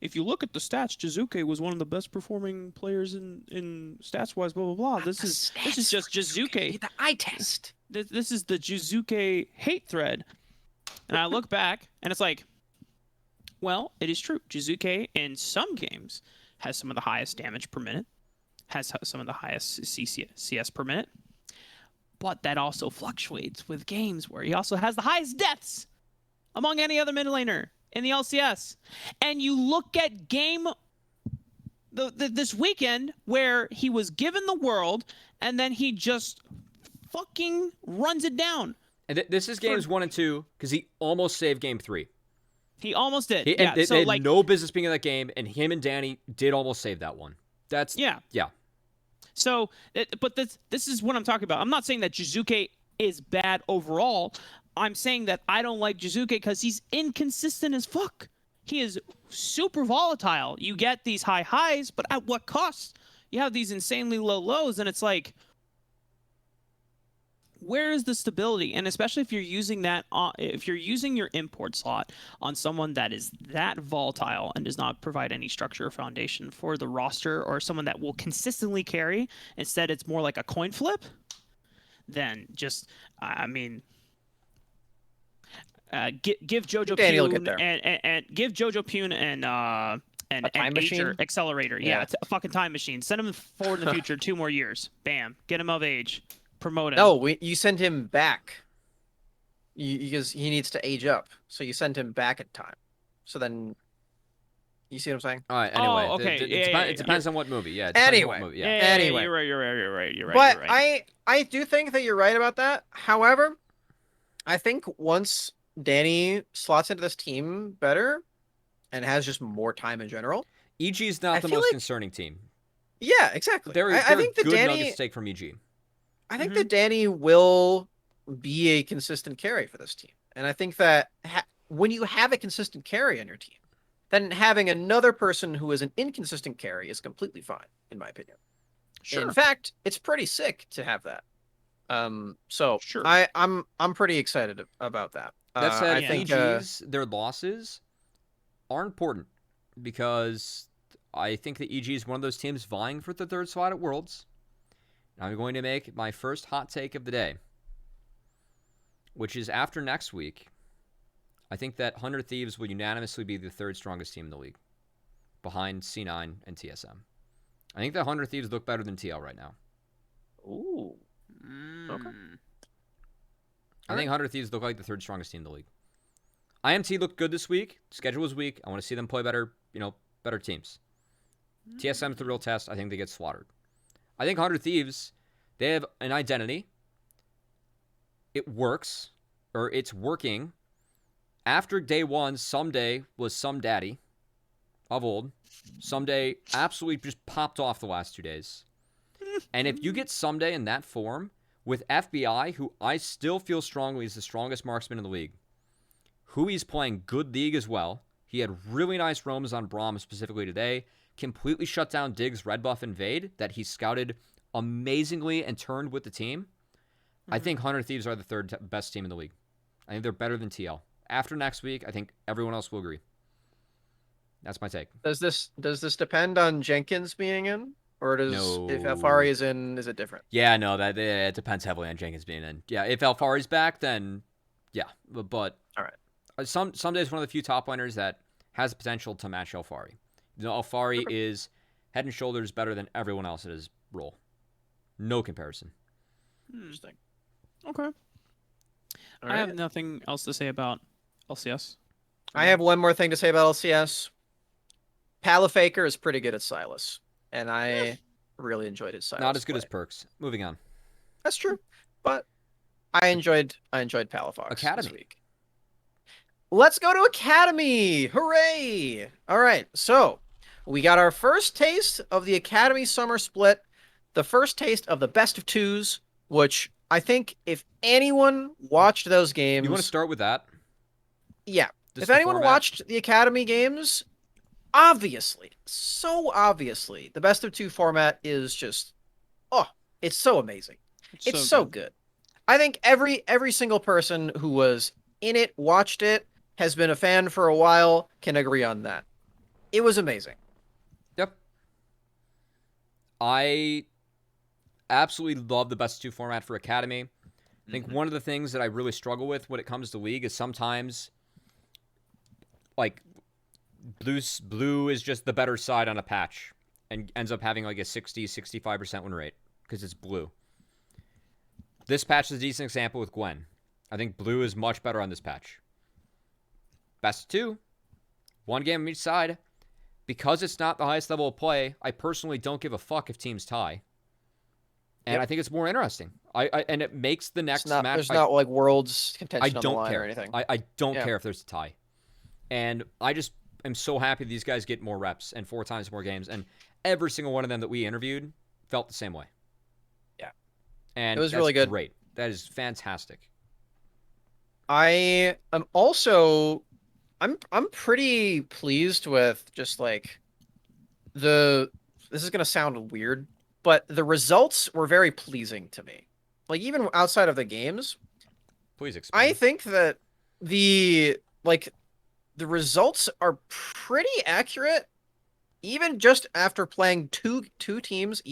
if you look at the stats, Jizuke was one of the best performing players in stats wise, blah blah blah. This is just Jizuke. The eye test. This is the Jizuke hate thread. And I look back and it's like, well, it is true. Jizuke in some games has some of the highest damage per minute, has some of the highest CS per minute, but that also fluctuates with games where he also has the highest deaths among any other mid laner in the LCS. And you look at this weekend where he was given the world and then he just fucking runs it down. And this is games 1 and 2 because he almost saved game 3. He almost did. They had no business being in that game, and him and Danny did almost save that one. Yeah. So, but this is what I'm talking about. I'm not saying that Jizuke is bad overall. I'm saying that I don't like Jizuke because he's inconsistent as fuck. He is super volatile. You get these high highs, but at what cost? You have these insanely low lows, and it's like, where is the stability? And especially if you're using if you're using your import slot on someone that is that volatile and does not provide any structure or foundation for the roster, or someone that will consistently carry, instead it's more like a coin flip, then just, I mean, give Jojo Pune and give Jojo Pune and time machine accelerator. Yeah, it's a fucking time machine. Send him forward in the future 2 more years. Bam, get him of age. Promote him. No, you send him back. Because he needs to age up. So you send him back in time. So then, you see what I'm saying? All right. Anyway, okay. It depends on what movie. Yeah. Anyway, anyway, you're right. But I do think that you're right about that. However, I think once Danny slots into this team better and has just more time in general, EG is not the most concerning team. Yeah, exactly. I They're think that good nuggets Danny to take from EG. I think that Danny will be a consistent carry for this team. And I think that when you have a consistent carry on your team, then having another person who is an inconsistent carry is completely fine, in my opinion. In Sure. fact, it's pretty sick to have that. So Sure. I'm pretty excited about that. That said, I think EG's their losses are important because I think that EG is one of those teams vying for the third spot at Worlds. I'm going to make my first hot take of the day, which is after next week. I think that 100 Thieves will unanimously be the third strongest team in the league, behind C9 and TSM. I think that 100 Thieves look better than TL right now. ooh, okay. I think 100 Thieves look like the third strongest team in the league. IMT looked good this week. Schedule was weak. I want to see them play better, better teams. TSM's the real test. I think they get slaughtered. I think 100 Thieves, they have an identity. It works, or it's working. After day one, Someday was some daddy of old. Someday absolutely just popped off the last 2 days. And if you get Someday in that form with FBI, who I still feel strongly is the strongest marksman in the league, who he's playing good league as well. He had really nice roams on Braum specifically today. Completely shut down Diggs, Red Buff, and Vade that he scouted amazingly and turned with the team. I think 100 Thieves are the third best team in the league. I think they're better than TL. After next week, I think everyone else will agree. That's my take. Does this depend on Jenkins being in, or does if No. Alfari is in, is it different? Yeah, no, that it depends heavily on Jenkins being in. Yeah, if Alfari's back, then yeah. But All right. Someday's one of the few top laners that has the potential to match Alfari. Alfari is head and shoulders better than everyone else in his role. No comparison. Interesting. Okay. All I have right. nothing else to say about LCS. I have one more thing to say about LCS. Palafaker is pretty good at Silas, and I really enjoyed his Silas. Not as good play. as Perks. Moving on. That's true, but I enjoyed Palafox Academy. this week. Let's go to Academy! Hooray! All right, so we got our first taste of the Academy Summer split, the first taste of the best of twos, which I think if anyone watched those games, You want to start with that? yeah. Just If the anyone format? watched the Academy games, obviously, so obviously, the best of two format is just, it's so amazing. It's so good. I think every single person who was in it, watched it, has been a fan for a while, can agree on that. It was amazing. Yep. I absolutely love the best of two format for Academy. I think one of the things that I really struggle with when it comes to League is sometimes, like, blue is just the better side on a patch and ends up having like a 60-65% win rate because it's blue. This patch is a decent example with Gwen. I think blue is much better on this patch. Best of two. One game on each side. Because it's not the highest level of play, I personally don't give a fuck if teams tie. And I think it's more interesting. And it makes the next match. There's not like worlds contention on the don't line care. or anything. I don't care if there's a tie. And I just am so happy these guys get more reps and 4 times more games. And every single one of them that we interviewed felt the same way. Yeah. And it was that's really good. Great. That is fantastic. I am also I'm pretty pleased with just like this is gonna sound weird, but the results were very pleasing to me. Like even outside of the games, Please explain. I think that the results are pretty accurate, even just after playing two teams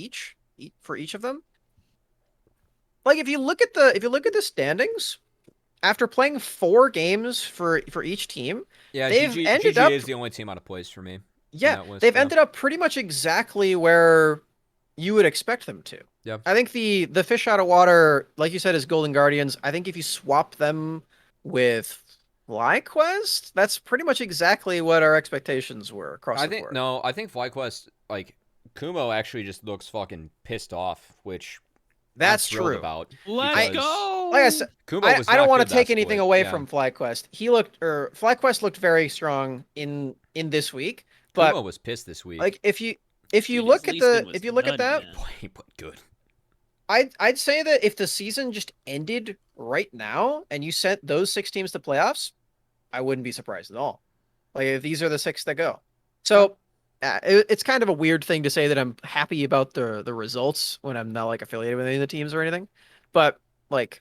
for each of them. Like if you look at the standings, after playing 4 games for each team, Yeah, they've ended up is the only team out of place for me. Yeah, they've ended up pretty much exactly where you would expect them to. Yeah. I think the fish out of water, like you said, is Golden Guardians. I think if you swap them with FlyQuest, that's pretty much exactly what our expectations were across the board. No, I think FlyQuest, like, Kumo actually just looks fucking pissed off, which that's I'm thrilled true. about. Let's go. Like I said, Kumo was I don't want to to take anything away from FlyQuest. FlyQuest looked very strong in this week, but Kumo was pissed this week. like if you if you Dude, his look at Lee Sin the was if you look at nutty, that, man. Boy, but good. I'd say that if the season just ended right now and you sent those 6 teams to playoffs, I wouldn't be surprised at all. Like if these are the 6 that go. So it's kind of a weird thing to say that I'm happy about the results when I'm not like affiliated with any of the teams or anything. But like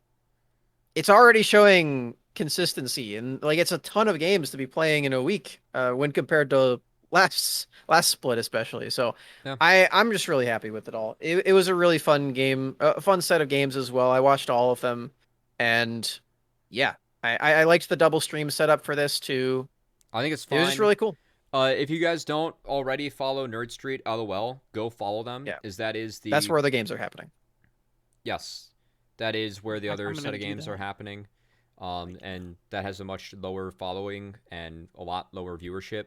it's already showing consistency and like it's a ton of games to be playing in a week when compared to last split especially. So Yeah. I'm just really happy with it all. It was a really fun game, a fun set of games as well. I watched all of them, and yeah, I liked the double stream setup for this too. I think it's It was just fine. really cool. If you guys don't already follow Nerd Street LOL, go follow them. Yeah, That is that's the where the games are happening. yes, that is where the other I'm set gonna of do games are that. happening. And that has a much lower following and a lot lower viewership.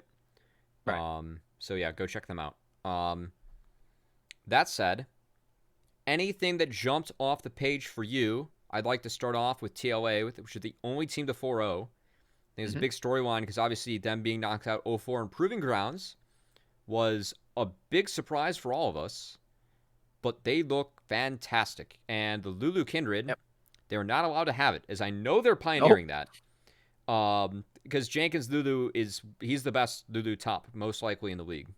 Right. So yeah, go check them out. That said, anything that jumped off the page for you, I'd like to start off with TLA, which is the only team to 4-0. I think it's a big storyline because obviously them being knocked out 0-4 in Proving Grounds was a big surprise for all of us. But they look fantastic. And the Lulu Kindred, Yep. they're not allowed to have it, as I know they're pioneering that. Because Jenkins Lulu he's the best Lulu top, most likely in the league.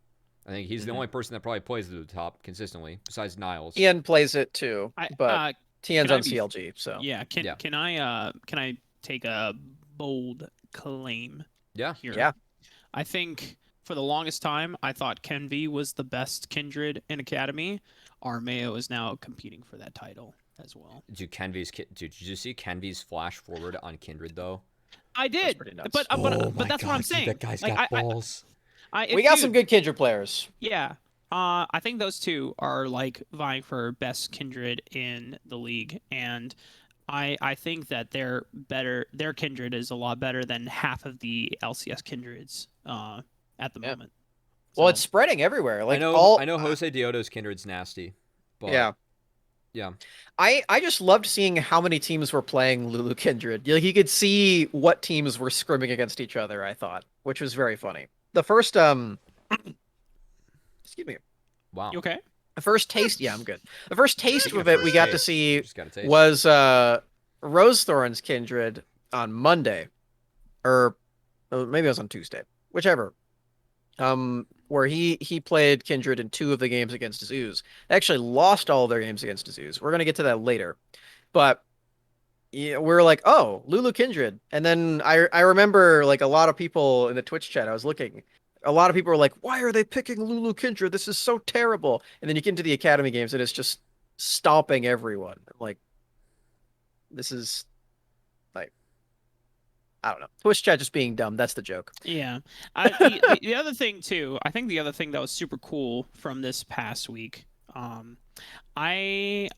I think he's the only person that probably plays Lulu top consistently, besides Niles. Tien plays it too, I but Tien's can I on be CLG, so yeah, Yeah. can I take a bold claim Yeah. here? yeah. I think for the longest time I thought Kenvi was the best Kindred in Academy. Armeo is now competing for that title as well. Dude, did you see Kenvy's flash forward on Kindred though? I did, pretty nuts. but that's what I'm saying. That guy's Like, got balls. We got some good Kindred players. Yeah. I think those two are like vying for best Kindred in the league, and I think that they're better. Their Kindred is a lot better than half of the LCS Kindreds at the Yeah. moment. Well, So, it's spreading everywhere. Like I know Jose Dioto's Kindred's nasty, but yeah. yeah. I just loved seeing how many teams were playing Lulu Kindred. Like you could see what teams were scrimming against each other, I thought, which was very funny. The first excuse me. Wow. you okay? The first taste, yeah, I'm good. The first taste of it we got to see Just got a taste. was Rose Thorn's Kindred on Monday. Or maybe it was on Tuesday. Whichever. Where he played Kindred in 2 of the games against Zeus. They actually lost all of their games against Zeus. We're gonna get to that later. But yeah, we're like, oh, Lulu Kindred. And then I remember like a lot of people in the Twitch chat, I was looking, a lot of people were like, why are they picking Lulu Kindred? This is so terrible. And then you get into the Academy games and it's just stomping everyone. Like, this is like, I don't know. Twitch chat just being dumb. That's the joke. Yeah. The other thing too, I think the other thing that was super cool from this past week, I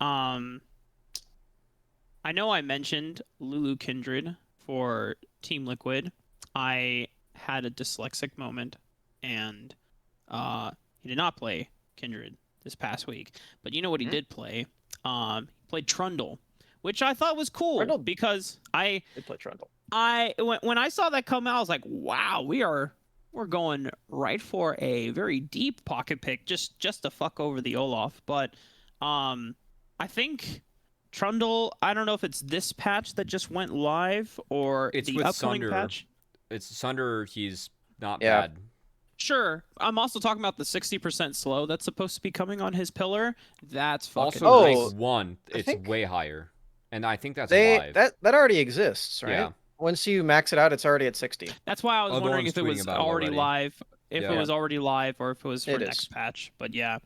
know I mentioned Lulu Kindred for Team Liquid. I had a dyslexic moment, and he did not play Kindred this past week. But you know what he did play? He played Trundle, which I thought was cool Trundle. because They play Trundle. when I saw that come out, I was like, wow, we're going right for a very deep pocket pick just to fuck over the Olaf. But I think Trundle, I don't know if it's this patch that just went live or It's the with upcoming Sunder. patch. It's Sunder. He's not Yeah. bad. Sure. I'm also talking about the 60% slow that's supposed to be coming on his pillar. That's fucking Also, nice. rank 1, I it's think way higher, and I think that's They live. that already exists, right? Yeah. Once you max it out, it's already at 60. That's why I was Other wondering one's if it tweeting was about it already already. live, if Yeah. it was already live, or if it was for It next is. patch. But yeah,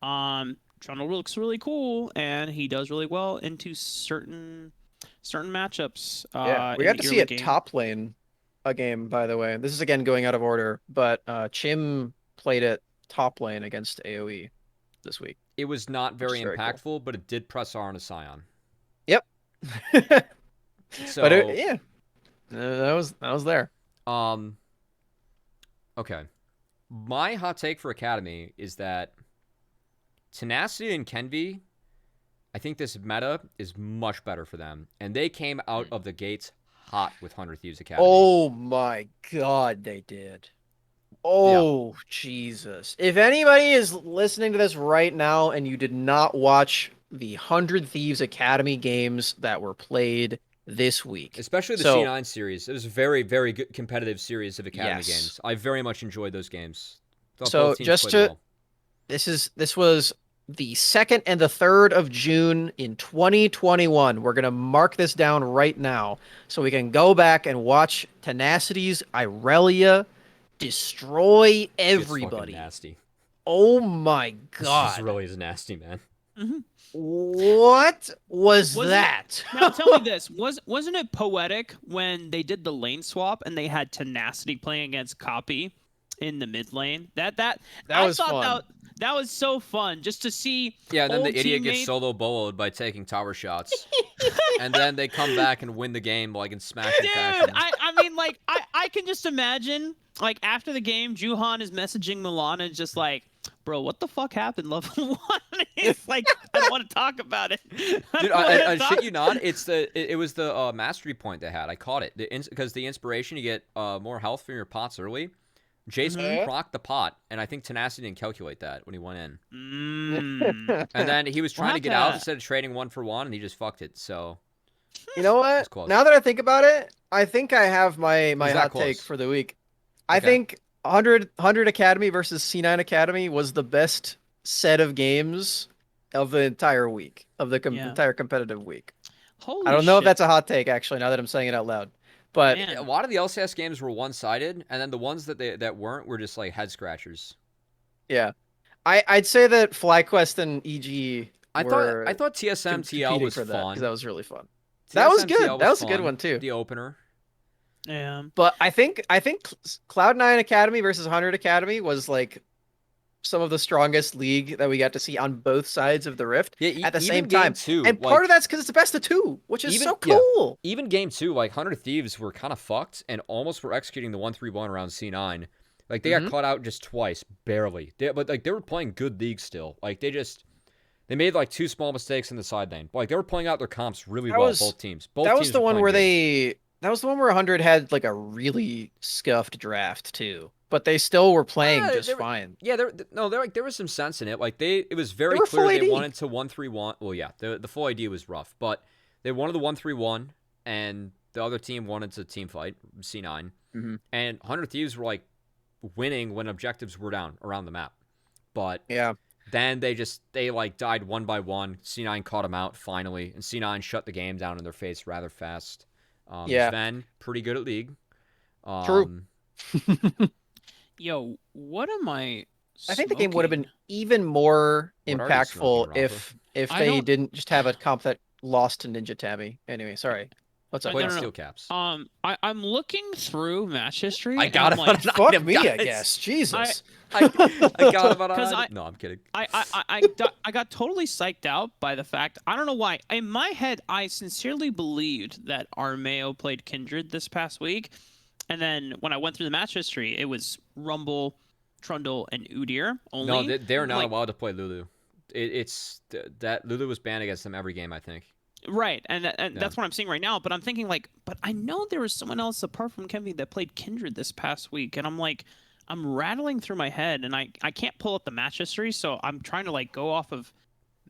Trundle looks really cool, and he does really well into certain matchups. Yeah, we in got the to see early it game. top lane a game, by the way. This is again going out of order, but Chim played it top lane against AoE this week. It was not very very cool. impactful, but it did press R on a Scion. Yep. So, But yeah, that was there. Okay. My hot take for Academy is that Tenacity and Kenvi, I think this meta is much better for them. And they came out of the gates hot with 100 Thieves Academy. Oh my god, they did. Oh, Jesus. If anybody is listening to this right now and you did not watch the 100 Thieves Academy games that were played this week. Especially the So, C9 series. It was a very, very good competitive series of Academy yes. games. I very much enjoyed those games. Thought both So teams just played to well. this was the 2nd and the 3rd of June in 2021. We're going to mark this down right now so we can go back and watch Tenacity's Irelia destroy It's fucking everybody. nasty. Oh my This just god. really is nasty, man. Mm-hmm. What was that? Now tell me this: wasn't it poetic when they did the lane swap and they had Tenacity playing against Copy in the mid lane? That That I was thought fun. that was so fun just to see. Yeah, and then old the idiot gets teammate- solo boloed by taking tower shots. And then they come back and win the game like in smashing Dude, fashion. I mean, like, I can just imagine, like, after the game, Juhan is messaging Milan and just like, bro, what the fuck happened, level 1? It's like, I don't want to talk about it. Dude, I shit you not. It was the mastery point they had. I caught it because the inspiration you get more health from your pots early. Jace Mhm. procced the pot, and I think Tenacity didn't calculate that when he went in. Mm. And then he was trying to have get out to- instead of trading 1-for-1, and he just fucked it. So You know what? It's close. Now that I think about it, I think I have my It was that hot take close. for the week. I Okay. think 100 Academy versus C9 Academy was the best set of games of the entire week, of the Yeah. entire competitive week. Holy I don't know if shit. that's a hot take, actually, now that I'm saying it out loud. But Man. a lot of the LCS games were one-sided, and then the ones that weren't were just like head scratchers. yeah, I'd say that FlyQuest and EG I were thought TSM TL competing was for that fun. because that was really fun. That was TSM good. TL That was a good fun. one too. The opener. Yeah. But I think Cloud9 Academy versus 100 Academy was like some of the strongest league that we got to see on both sides of the rift Yeah, at the even same game time. 2, And like, part of that's because it's the best of 2, which is even so yeah, cool. even game 2, like 100 Thieves were kind of fucked and almost were executing the 1-3-1 around C9. Like they got caught out just twice, barely. But like they were playing good league still. Like they made like 2 small mistakes in the side lane. Like they were playing out their comps really That well. was- Both teams. Both That teams was the were one playing where good. that was the one where 100 had like a really scuffed draft too. But they still were playing just They were- fine. Yeah, there was some sense in it. Like it was very were clear full they AD. wanted to 1-3-1. Well, yeah, the full ID was rough, but they wanted the 1-3-1, and the other team wanted to team fight C9. Mhm. And 100 Thieves were like winning when objectives were down around the map, but Yeah. then they like died one by one. C9 caught them out finally, and C9 shut the game down in their face rather fast. Yeah. Sven pretty good at League. True. Yo, what am I I think the game would have been smoking? even more What are you impactful smoking, if I they don't- didn't just have a comp that lost to Ninja Tabby. Anyway, sorry. What's up? Played no, no. steel caps. I'm looking through match history. I and got I'm it like, on an Fuck item, me, I guys. guess. Jesus. I got about an 'Cause item. No, I'm kidding. I got totally psyched out by the fact, I don't know why. In my head, I sincerely believed that Armeo played Kindred this past week. And then when I went through the match history, it was Rumble, Trundle, and Udyr only. No, they're I'm not like, allowed to play Lulu. It's that Lulu was banned against them every game, I think. right, and that's what I'm seeing right now. But I'm thinking like, but I know there was someone else apart from Kevin that played Kindred this past week, and I'm like, I'm rattling through my head, and I can't pull up the match history, so I'm trying to like go off of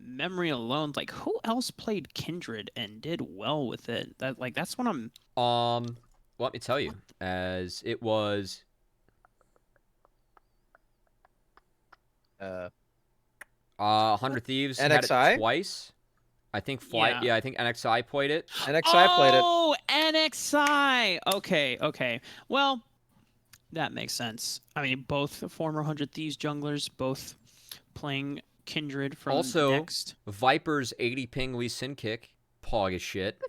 memory alone. Like, who else played Kindred and did well with it? That's what I'm. Let me tell you, as it was 100 Thieves had NXI? it twice. I think Yeah. I think NXI played it. NXI played it. Oh, NXI. Okay. Well, that makes sense. I mean, both former 100 Thieves junglers, both playing Kindred from Also, Next. Viper's 80 ping Lee Sin kick, pog as shit.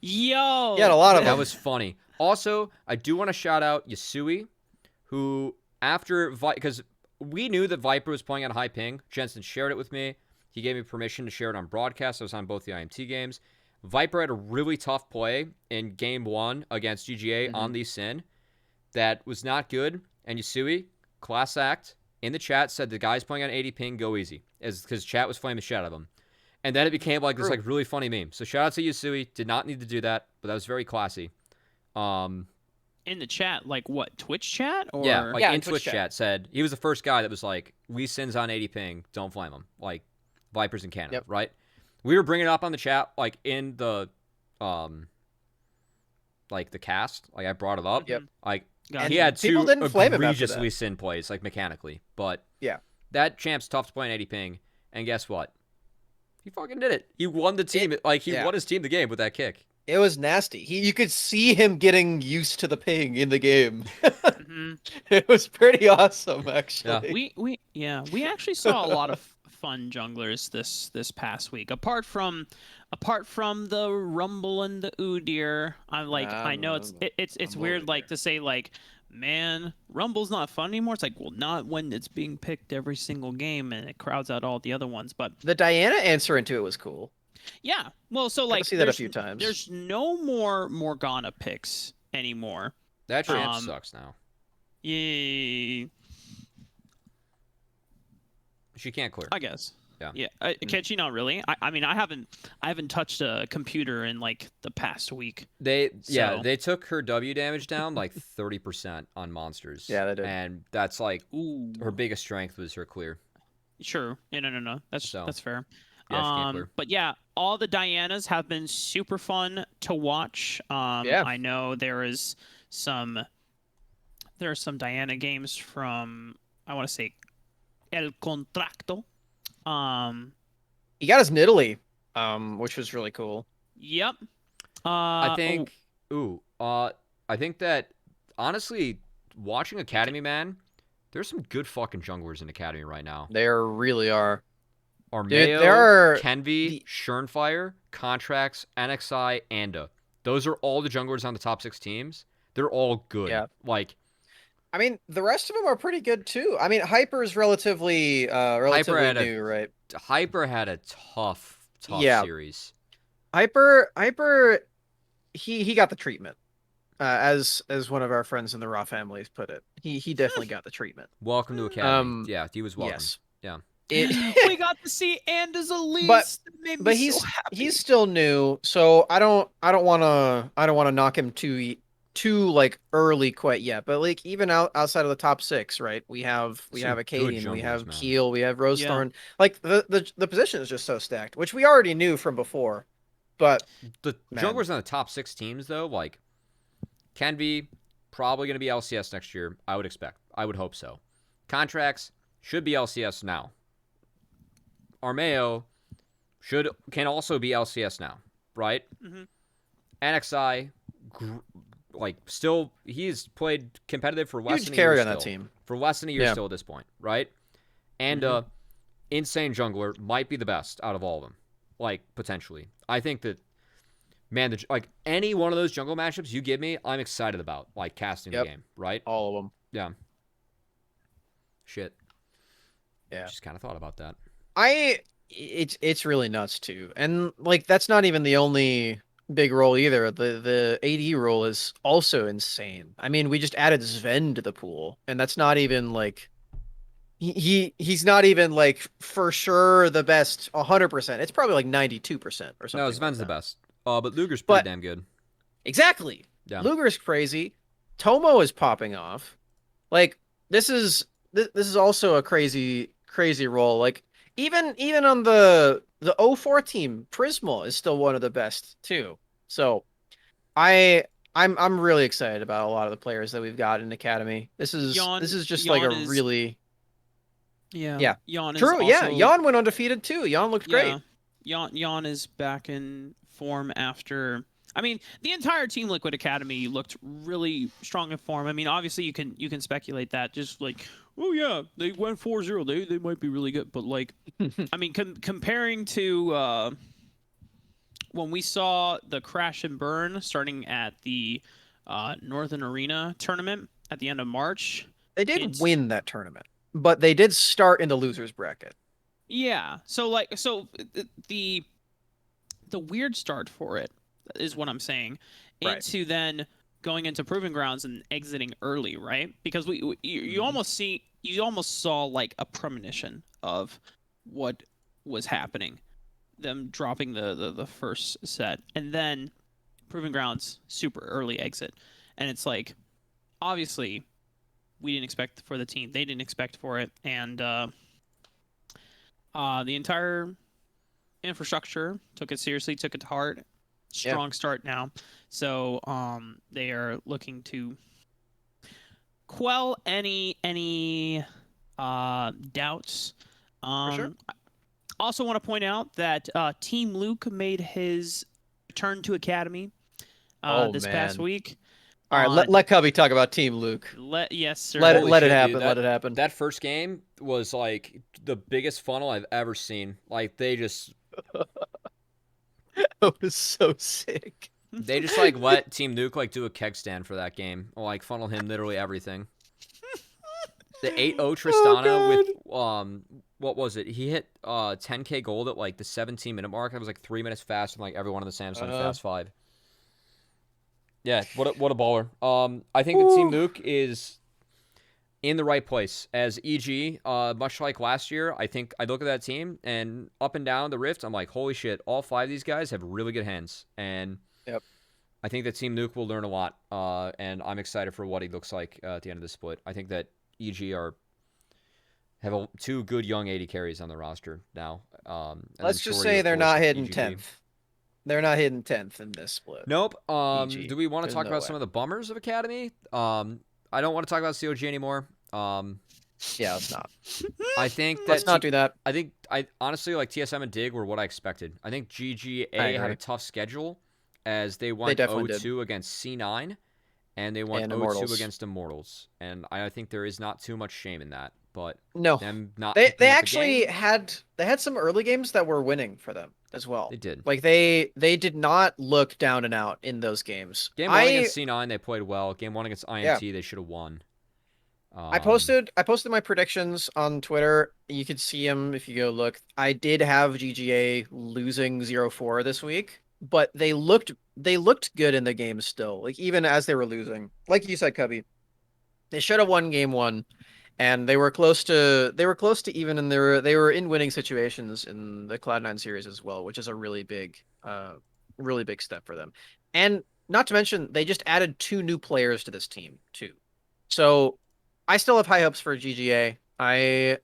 Yo. He had a lot of That them. was funny. Also, I do want to shout out Yasui, who after because we knew that Viper was playing on high ping. Jensen shared it with me. He gave me permission to share it on broadcast. I was on both the IMT games. Viper had a really tough play in game 1 against GGA on Lee Sin that was not good. And Yasui, class act, in the chat said the guy's playing on 80 ping, go easy, because chat was flaming the shit out of him. And then it became like this like really funny meme. So shout out to Yasui. Did not need to do that, but that was very classy. in the chat, like what, Twitch chat or? Yeah, like Yeah, in in Twitch Twitch chat said he was the first guy that was like, "Lee Sin's on 80 ping, don't flame him." Like Vipers in Canada, Yep. right? We were bringing it up on the chat, like in the, like the cast. Like I brought it up. Yep. Like Gotcha. he had People two didn't flame him after egregious that. Lee Sin plays, like mechanically, but Yeah. that champ's tough to play in 80 ping. And guess what? He fucking did it. He won the team. He yeah. won his team the game with that kick. It was nasty. You could see him getting used to the ping in the game. Mhm. It was pretty awesome, actually. We actually saw a lot of fun junglers this past week. Apart from the Rumble and the Udyr, I know it's weird like to say like, man, Rumble's not fun anymore. It's like, well, not when it's being picked every single game and it crowds out all the other ones. But The Diana answer into it was cool. yeah, well, so Got to like see that a few times. there's no more Morgana picks anymore. That champ sucks now. Yay. She can't clear. I guess. Yeah. Yeah. Can she not really? I mean, I haven't touched a computer in like the past week. They took her W damage down like 30% on monsters. Yeah, they did. And that's like Ooh. her biggest strength was her clear. Sure. No. That's fair. Yeah, she can't clear. But yeah, all the Dianas have been super fun to watch. Yeah. I know there are some Diana games from, I want to say, El Contracto. He got his Nidalee, which was really cool. Yep. I think I think that honestly, watching Academy, man, there's some good fucking junglers in Academy right now. There really are. Armeo, Dude, there are Kenvi, Schernfire, Contracts, NXI, Anda. Those are all the junglers on the top 6 teams. They're all good. Yeah. Like, I mean, the rest of them are pretty good too. I mean, Hyper is relatively new, right? Hyper had a tough Yeah. series. Hyper, he got the treatment. As one of our friends in the Raw families put it, he definitely got the treatment. Welcome to Academy. Yeah, he was welcome. Yes. Yeah. We got to see Anda's Elise. But he's still new, so I don't want to knock him too like early quite yet. But like even outside of the top 6, right? We have Acadian, we have Keel, we have Rosethorn. Yeah. Like the position is just so stacked, which we already knew from before. But the junglers on the top 6 teams though, like can be probably going to be LCS next year. I would expect. I would hope so. Contracts should be LCS now. Armeo can also be LCS now, right? Mm-hmm. NXI, still he's played competitive for less huge than a carry year on that still. team. For less than a year still at this point, right? And insane jungler might be the best out of all of them, like potentially. I think that like any one of those jungle matchups you give me, I'm excited about, like casting the game, right? All of them. Yeah. Shit. Yeah. Just kind of thought about that. It's really nuts too, and like that's not even the only big role either. The AD role is also insane. I mean, we just added Sven to the pool, and that's not even like he's not even like for sure the best 100%. It's probably like 92% or something. No, Sven's like the best. But Luger's pretty damn good. Exactly. Yeah. Luger's crazy. Tomo is popping off. Like this is also a crazy role. Like even on the 04 team, Prismal is still one of the best too. So I'm really excited about a lot of the players that we've got in Academy. This is just like a really Jan true. Also... Yeah, Jan went undefeated too. Jan looked great. Jan is back in form after. I mean, the entire Team Liquid Academy looked really strong in form. I mean, obviously you can speculate that, just like, oh yeah, they went 4-0. They might be really good, but like, I mean, comparing to when we saw the crash and burn starting at the Northern Arena tournament at the end of March. They did win that tournament, but they did start in the losers bracket. Yeah, so the weird start for it is what I'm saying, into then going into Proving Grounds and exiting early, right? Because you almost saw like a premonition of what was happening, them dropping the first set, and then Proving Grounds super early exit, and it's like, obviously, we didn't expect for the team. They didn't expect for it, and the entire infrastructure took it seriously, took it to heart. Strong start now, so they are looking to quell any doubts. For sure. Also want to point out that Team Luke made his return to Academy this past Man. week. All right, let Cubby talk about Team Luke. Yes, sir. Let Holy it shit, happen. dude. Let it happen. That first game was like the biggest funnel I've ever seen. Like they just It was so sick. like let Team Nuke like do a keg stand for that game. Like funnel him literally everything. The 8-0 Tristana with what was it? He hit 10k gold at like the 17-minute mark. That was like 3 minutes faster than like everyone on the Samsung Fast 5. Yeah, what a baller. I think the Team Nuke is in the right place as EG. Much like last year, I think I look at that team and up and down the rift, I'm like, holy shit! All 5 of these guys have really good hands, and Yep. I think that Team Nuke will learn a lot. And I'm excited for what he looks like at the end of the split. I think that EG have 2 good young 80 carries on the roster now. Let's just say they're not hitting 10th. They're not hitting 10th in this split. Nope. EG. Do we want to There's talk no about way. some of the bummers of Academy? I don't want to talk about CLG anymore. Yeah, let's not. I think that Let's not do that. I honestly like TSM and Dig were what I expected. I think GGA had a tough schedule as they won definitely 0-2 against C9 and they won And 0-2 Immortals. against Immortals. And I think there is not too much shame in that. But No. them not They picking up the actually game, had some early games that were winning for them as well. they did. Like they did not look down and out in those games. Game 1 against C9 they played well. Game 1 against IMT they should have won. I posted my predictions on Twitter. You could see them if you go look. I did have GGA losing 0-4 this week, but they looked good in the game still. Like even as they were losing. Like you said, Cubby, they should have won game 1 and they were close to even, and they were in winning situations in the Cloud9 series as well, which is a really big step for them. And not to mention they just added 2 new players to this team too. So I still have high hopes for GGA. I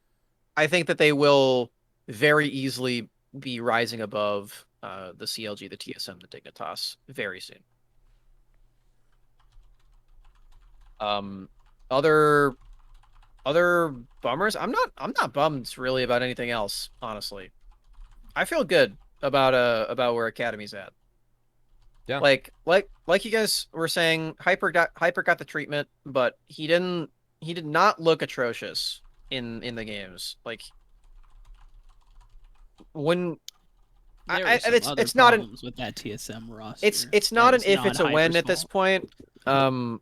think that they will very easily be rising above the CLG, the TSM, the Dignitas very soon. Other bummers? I'm not bummed really about anything else, honestly. I feel good about where Academy's at. Yeah. Like you guys were saying, Hyper got the treatment, but he did not look atrocious in the games. Like when it's not with that TSM roster. It's not an if, it's a when at this point. When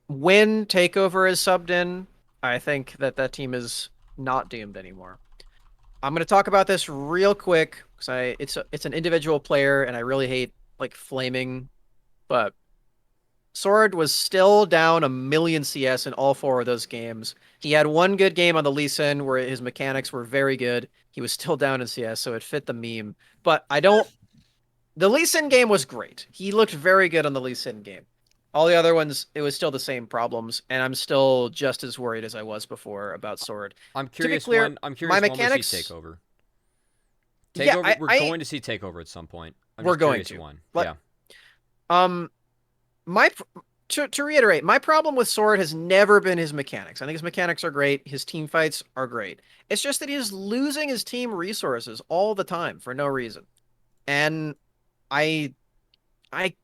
Takeover is subbed in, I think that team is not doomed anymore. I'm gonna talk about this real quick because it's an individual player and I really hate like flaming, but Sword was still down 1,000,000 CS in all 4 of those games. He had one good game on the Lee Sin where his mechanics were very good. He was still down in CS, so it fit the meme. But the Lee Sin game was great. He looked very good on the Lee Sin game. All the other ones, it was still the same problems, and I'm still just as worried as I was before about Sword. I'm curious clear, when we see Takeover. Yeah, we're going to see Takeover at some point. We're going to. When. To reiterate, my problem with Sword has never been his mechanics. I think his mechanics are great. His team fights are great. It's just that he is losing his team resources all the time for no reason. And I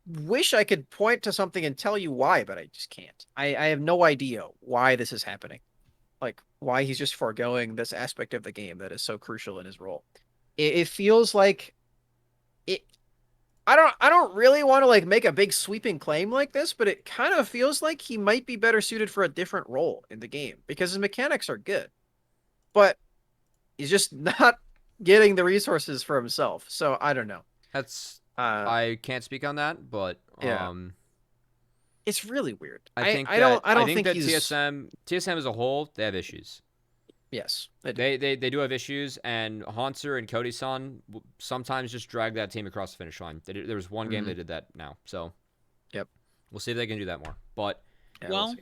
wish I could point to something and tell you why, but I just can't. I have no idea why this is happening. Like why he's just foregoing this aspect of the game that is so crucial in his role. It feels like it. I don't really want to like make a big sweeping claim like this, but it kind of feels like he might be better suited for a different role in the game because his mechanics are good, but he's just not getting the resources for himself. So I don't know. That's I can't speak on that, but yeah. It's really weird. I think that he's... TSM as a whole, they have issues. Yes, they do have issues, and Haunter and Cody-san sometimes just drag that team across the finish line. There was one game they did that now, so yep, we'll see if they can do that more. But well,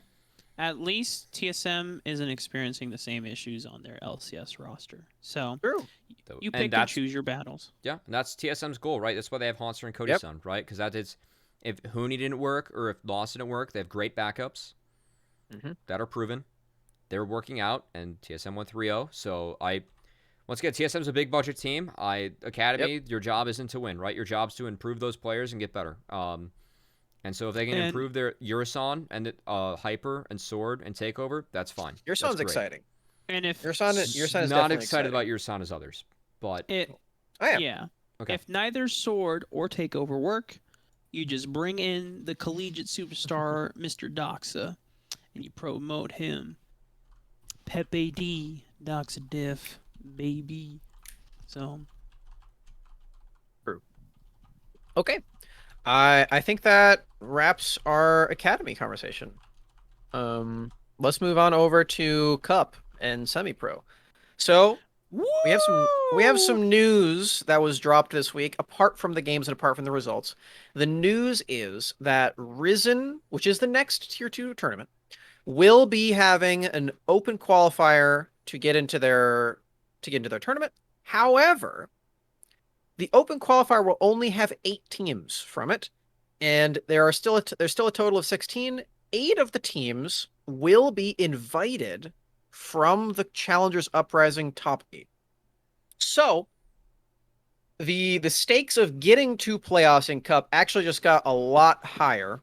at least TSM isn't experiencing the same issues on their LCS roster. So True. you And pick and choose your battles. Yeah, and that's TSM's goal, right? That's why they have Haunter and Cody Yep. Sun, right? Because that is, if Huni didn't work or if Lost didn't work, they have great backups that are proven. They're working out, and TSM went 3-0. So once again, TSM's a big budget team. Academy, your job isn't to win, right? Your job's to improve those players and get better. And so if they can improve their Urasan and Hyper and Sword and Takeover, that's fine. Urasan's exciting. And if Urasan is not definitely excited about Urasan as others, but I am. Yeah. Okay. If neither Sword or Takeover work, you just bring in the collegiate superstar Mr. Doxa, and you promote him. Pepe D, Doxa Diff, baby. So. True. Okay. I think that wraps our Academy conversation. Let's move on over to Cup and Semi-Pro. So we have some news that was dropped this week, apart from the games and apart from the results. The news is that Risen, which is the next Tier 2 tournament, will be having an open qualifier to get into their tournament. However, the open qualifier will only have 8 teams from it, and there's still a total of 16. 8 of the teams will be invited from the Challengers Uprising top 8. So the stakes of getting to playoffs in Cup actually just got a lot higher.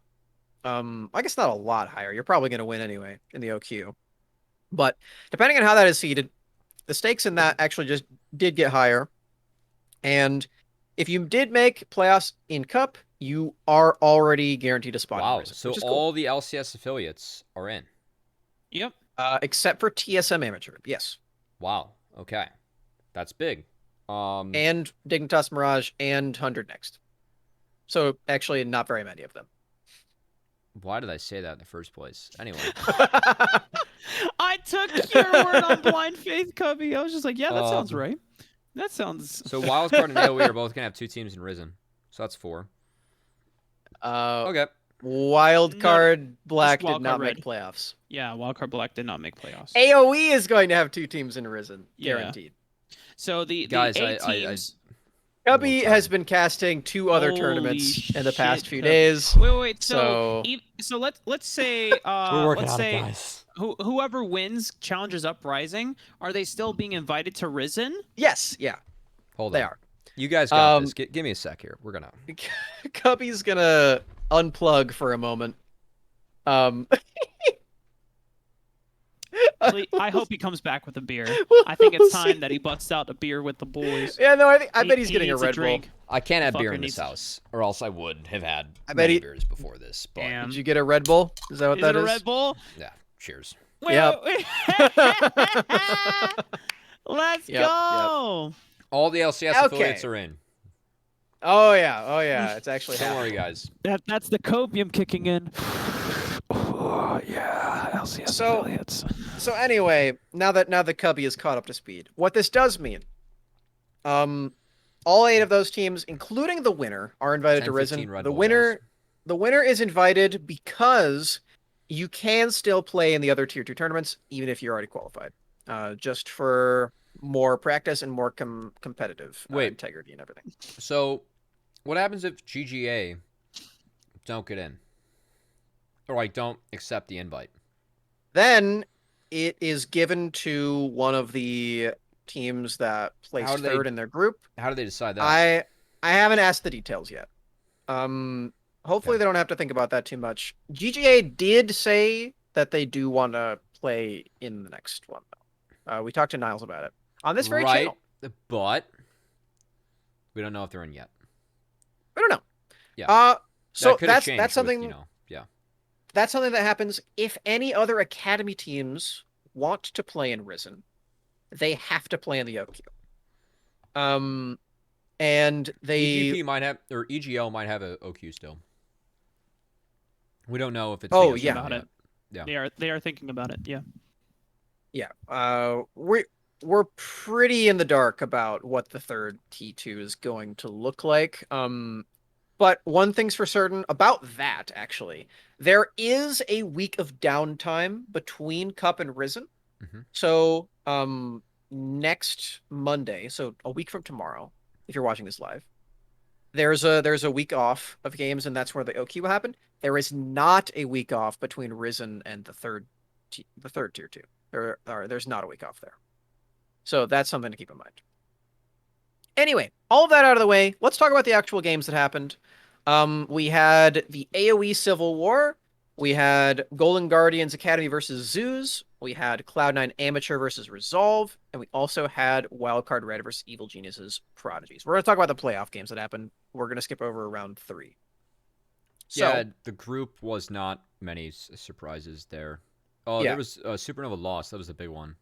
I guess not a lot higher. You're probably going to win anyway in the OQ. But depending on how that is seeded, the stakes in that actually just did get higher. And if you did make playoffs in Cup, you are already guaranteed a spot. Wow, in Risen, so which is all cool. the LCS affiliates are in. Yep. Except for TSM Amateur, yes. Wow, okay. That's big. And Dignitas Mirage and 100 Next. So actually not very many of them. Why did I say that in the first place? Anyway. I took your word on blind faith, Cubby. I was just like, yeah, that sounds right. That sounds... So Wildcard and AoE are both going to have 2 teams in Risen. So that's 4. Okay. Wildcard Black Wildcard did not Red. make playoffs. Yeah, Wildcard Black did not make playoffs. AoE is going to have 2 teams in Risen, guaranteed. So the Guys, 8 teams... Cubby has been casting 2 other tournaments in the past few days. Wait. So let's say guys. Whoever wins Challengers Uprising, are they still being invited to Risen? Yes, yeah. Hold on. They are. You guys got this. Give me a sec here. We're gonna. Cubby's gonna unplug for a moment. I hope he comes back with a beer. I think it's time that he busts out a beer with the boys. Yeah, no, I bet he's getting a Red Bull. I can't have beer in this house, or else I would have had beers before this. But did you get a Red Bull? Is that what that is? Is it a Red Bull? Yeah. Cheers. Yep. Let's go. All the LCS affiliates are in. Oh yeah. It's actually Don't worry, guys. That's the copium kicking in. Oh yeah, LCS affiliates. So anyway, now that Cubby is caught up to speed, what this does mean, all 8 of those teams, including the winner, are invited to Risen. The winner is invited because you can still play in the other Tier 2 tournaments, even if you're already qualified, just for more practice and more competitive integrity and everything. So, what happens if GGA don't get in? Or, don't accept the invite? Then it is given to one of the teams that placed third in their group. How do they decide that? I haven't asked the details yet. Hopefully they don't have to think about that too much. GGA did say that they do want to play in the next one, though. We talked to Niles about it on this very channel. But we don't know if they're in yet. I don't know. Yeah. So that's something. Yeah. That's something that happens if any other Academy teams want to play in Risen. They have to play in the OQ. And EGP might have, or EGL might have a OQ still. We don't know if it's. About it. Yeah. They are thinking about it. Yeah. Yeah. We're pretty in the dark about what the third T2 is going to look like. But one thing's for certain about that, actually. There is a week of downtime between Cup and Risen. Mm-hmm. So, next Monday, so a week from tomorrow, if you're watching this live, there's a week off of games, and that's where the OQ will happen. There is not a week off between Risen and the third tier two. There's not a week off there. So that's something to keep in mind. Anyway, all of that out of the way, let's talk about the actual games that happened. We had the AoE Civil War. We had Golden Guardians Academy versus Zoos. We had Cloud9 Amateur versus Resolve. And we also had Wildcard Red versus Evil Geniuses Prodigies. We're going to talk about the playoff games that happened. We're going to skip over round 3. So, Yeah, the group was not many surprises there. Oh, Yeah. there was Supernova lost. That was a big one.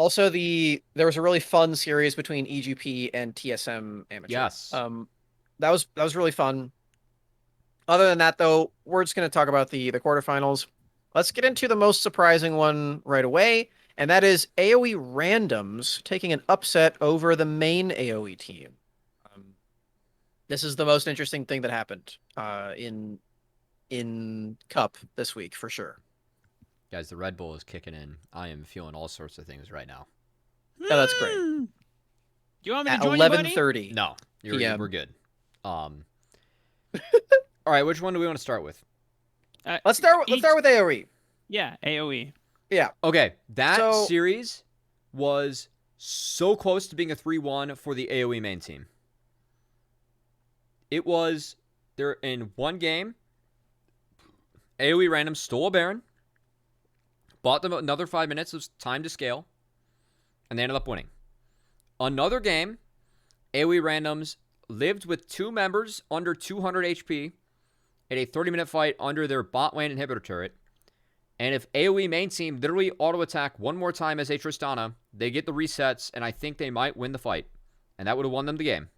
also there was a really fun series between EGP and TSM Amateur. Yes. That was really fun. Other than that, though, we're just going to talk about the quarterfinals. Let's get into the most surprising one right away, and that is AoE Randoms taking an upset over the main AoE team. This is the most interesting thing that happened in Cup this week for sure. Guys, the Red Bull is kicking in. I am feeling all sorts of things right now. Yeah, that's great. Do you want me to At join you, buddy? 11:30. No, PM. we're good. All right, which one do we want to start with? Let's start with AoE. Yeah, AoE. Yeah. Okay, that So- series was so close to being a 3-1 for the AoE main team. It was there in one game. AoE Random stole a Baron, bought them another 5 minutes of time to scale, and they ended up winning. Another game, AoE Randoms lived with 2 members under 200 HP in a 30-minute fight under their bot lane inhibitor turret. And if AoE main team literally auto-attack one more time as a Tristana, they get the resets, and I think they might win the fight. And that would have won them the game.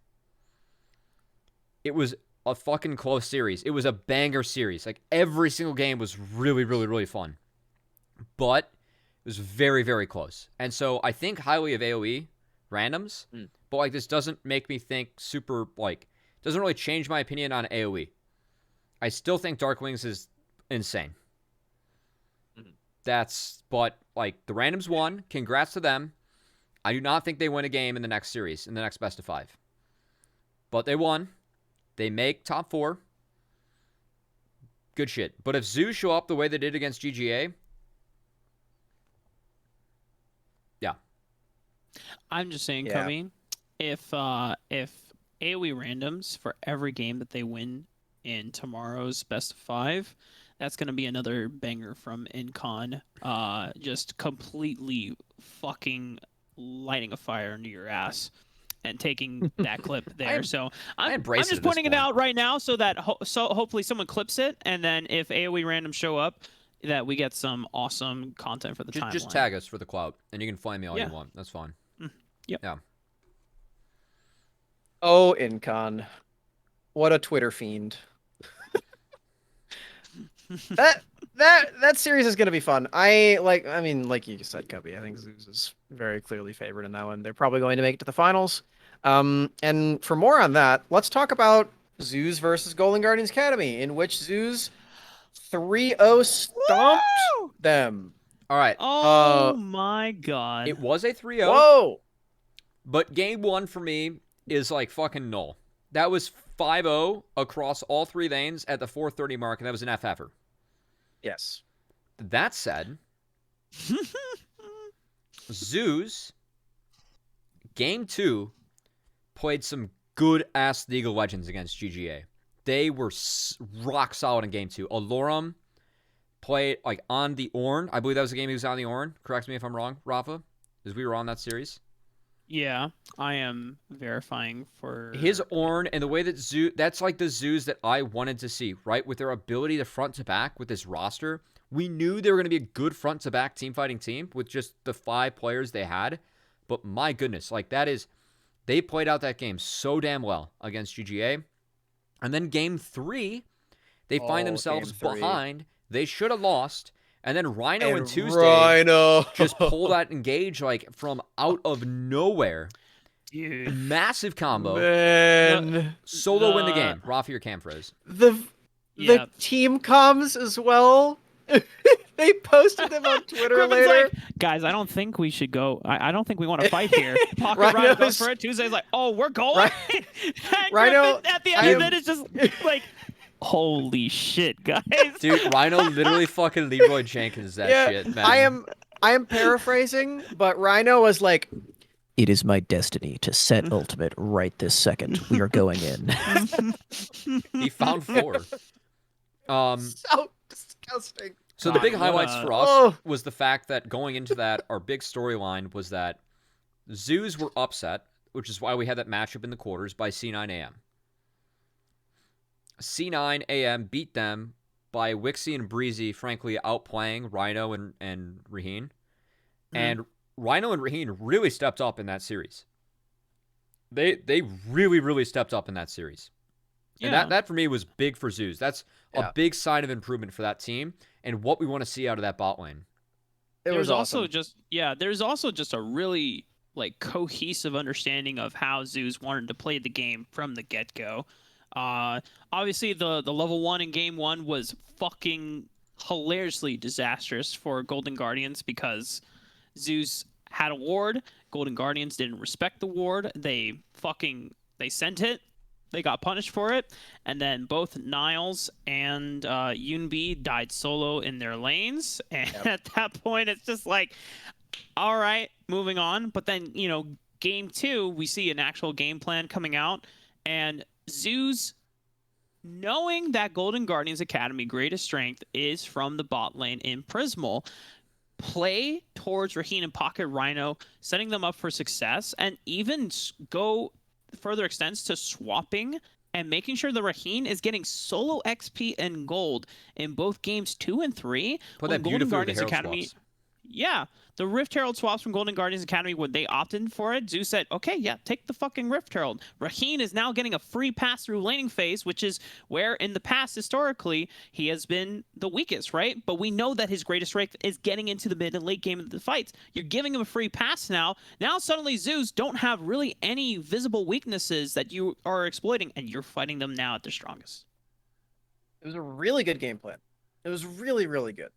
It was a fucking close series. It was a banger series. Like, every single game was really, really, really fun. But it was very, very close. And so I think highly of AoE randoms, but, like, this doesn't make me think super, like, doesn't really change my opinion on AoE. I still think Dark Wings is insane. But, like, the randoms won. Congrats to them. I do not think they win a game in the next series, in the next best of 5. But they won. They make top 4. Good shit. But if Zoos show up the way they did against GGA, yeah. I'm just saying, Yeah. Cubby, if AoE randoms for every game that they win in tomorrow's best of 5, that's going to be another banger from Incon. Just completely fucking lighting a fire into your ass and taking that clip there. So I'm embrace it just at this pointing it point. out right now so that hopefully someone clips it, and then if AoE randoms show up, that we get some awesome content for the timeline. Just tag us for the clout, and you can find me all Yeah. you want. That's fine. Yep. Yeah. Oh, Incon. What a Twitter fiend. That series is going to be fun. Like you said, Cubby, I think Zeus is very clearly favored in that one. They're probably going to make it to the finals. And for more on that, let's talk about Zeus versus Golden Guardians Academy, in which Zeus 3-0 stomped them. All right. Oh my god. It was a 3-0. Whoa! But game 1 for me is like fucking null. That was 5-0 across all 3 lanes at the 4:30 mark, and that was an FF'er. Yes. That said, Zeus, game 2, played some good-ass League of Legends against GGA. They were rock solid in game 2. Alorum played like on the Ornn. I believe that was the game he was on the Ornn. Correct me if I'm wrong, Raafaa, because we were on that series. Yeah, I am verifying for His Ornn and the way that Zeus, that's like the Zeus that I wanted to see, right? With their ability to front to back with this roster. We knew they were going to be a good front to back team fighting team with just the 5 players they had. But my goodness, like they played out that game so damn well against GGA. And then game 3, they find themselves game 3. behind. They should have lost. And then Rhino and Tuesday Rhino just pulled that engage like from out of nowhere dude. Massive combo. Man, Solo win the game. Raafaa, your cam froze. the Yeah. team comms as well. They posted them on Twitter Griffin's later. like, guys, I don't think we should go. I don't think we want to fight here. Pocket Rhino's- Rhino goes for it. Tuesday's like, oh, we're going. And Rhino, Griffin at the end of it is just like, holy shit, guys. Dude, Rhino literally fucking Leroy Jenkins that shit, man. I am paraphrasing, but Rhino was like, "It is my destiny to set ultimate right this second. We are going in." He found 4. So disgusting. So the God, big what highlights a- for us Oh. was the fact that going into that, our big storyline was that Zoos were upset, which is why we had that matchup in the quarters by C9 AM. C9 AM beat them by Wixie and Breezy, frankly, outplaying Rhino and Raheen. And Rhino and Raheen really stepped up in that series. They really, really stepped up in that series. Yeah. And that for me was big for Zeus. That's a big sign of improvement for that team and what we want to see out of that bot lane. There's also just a really like cohesive understanding of how Zeus wanted to play the game from the get-go. Obviously the level 1 in game 1 was fucking hilariously disastrous for Golden Guardians because Zeus had a ward. Golden Guardians didn't respect the ward. They sent it. They got punished for it. And then both Niles and Yunbi died solo in their lanes. And at that point, it's just like, all right, moving on. But then, game 2, we see an actual game plan coming out. And Zeus, knowing that Golden Guardians Academy greatest strength is from the bot lane in Prismal, play towards Raheen and Pocket Rhino, setting them up for success, and even go further extents to swapping and making sure the Raheen is getting solo XP and gold in both games 2 and 3. Put when that Golden beautifully with the Guardians Herald Academy, swaps. yeah, the Rift Herald swaps from Golden Guardians Academy, when they opted for it, Zeus said, okay, yeah, take the fucking Rift Herald. Raheen is now getting a free pass through laning phase, which is where in the past, historically, he has been the weakest, right? But we know that his greatest strength is getting into the mid and late game of the fights. You're giving him a free pass now. Now suddenly Zeus don't have really any visible weaknesses that you are exploiting, and you're fighting them now at their strongest. It was a really good game plan. It was really, really good.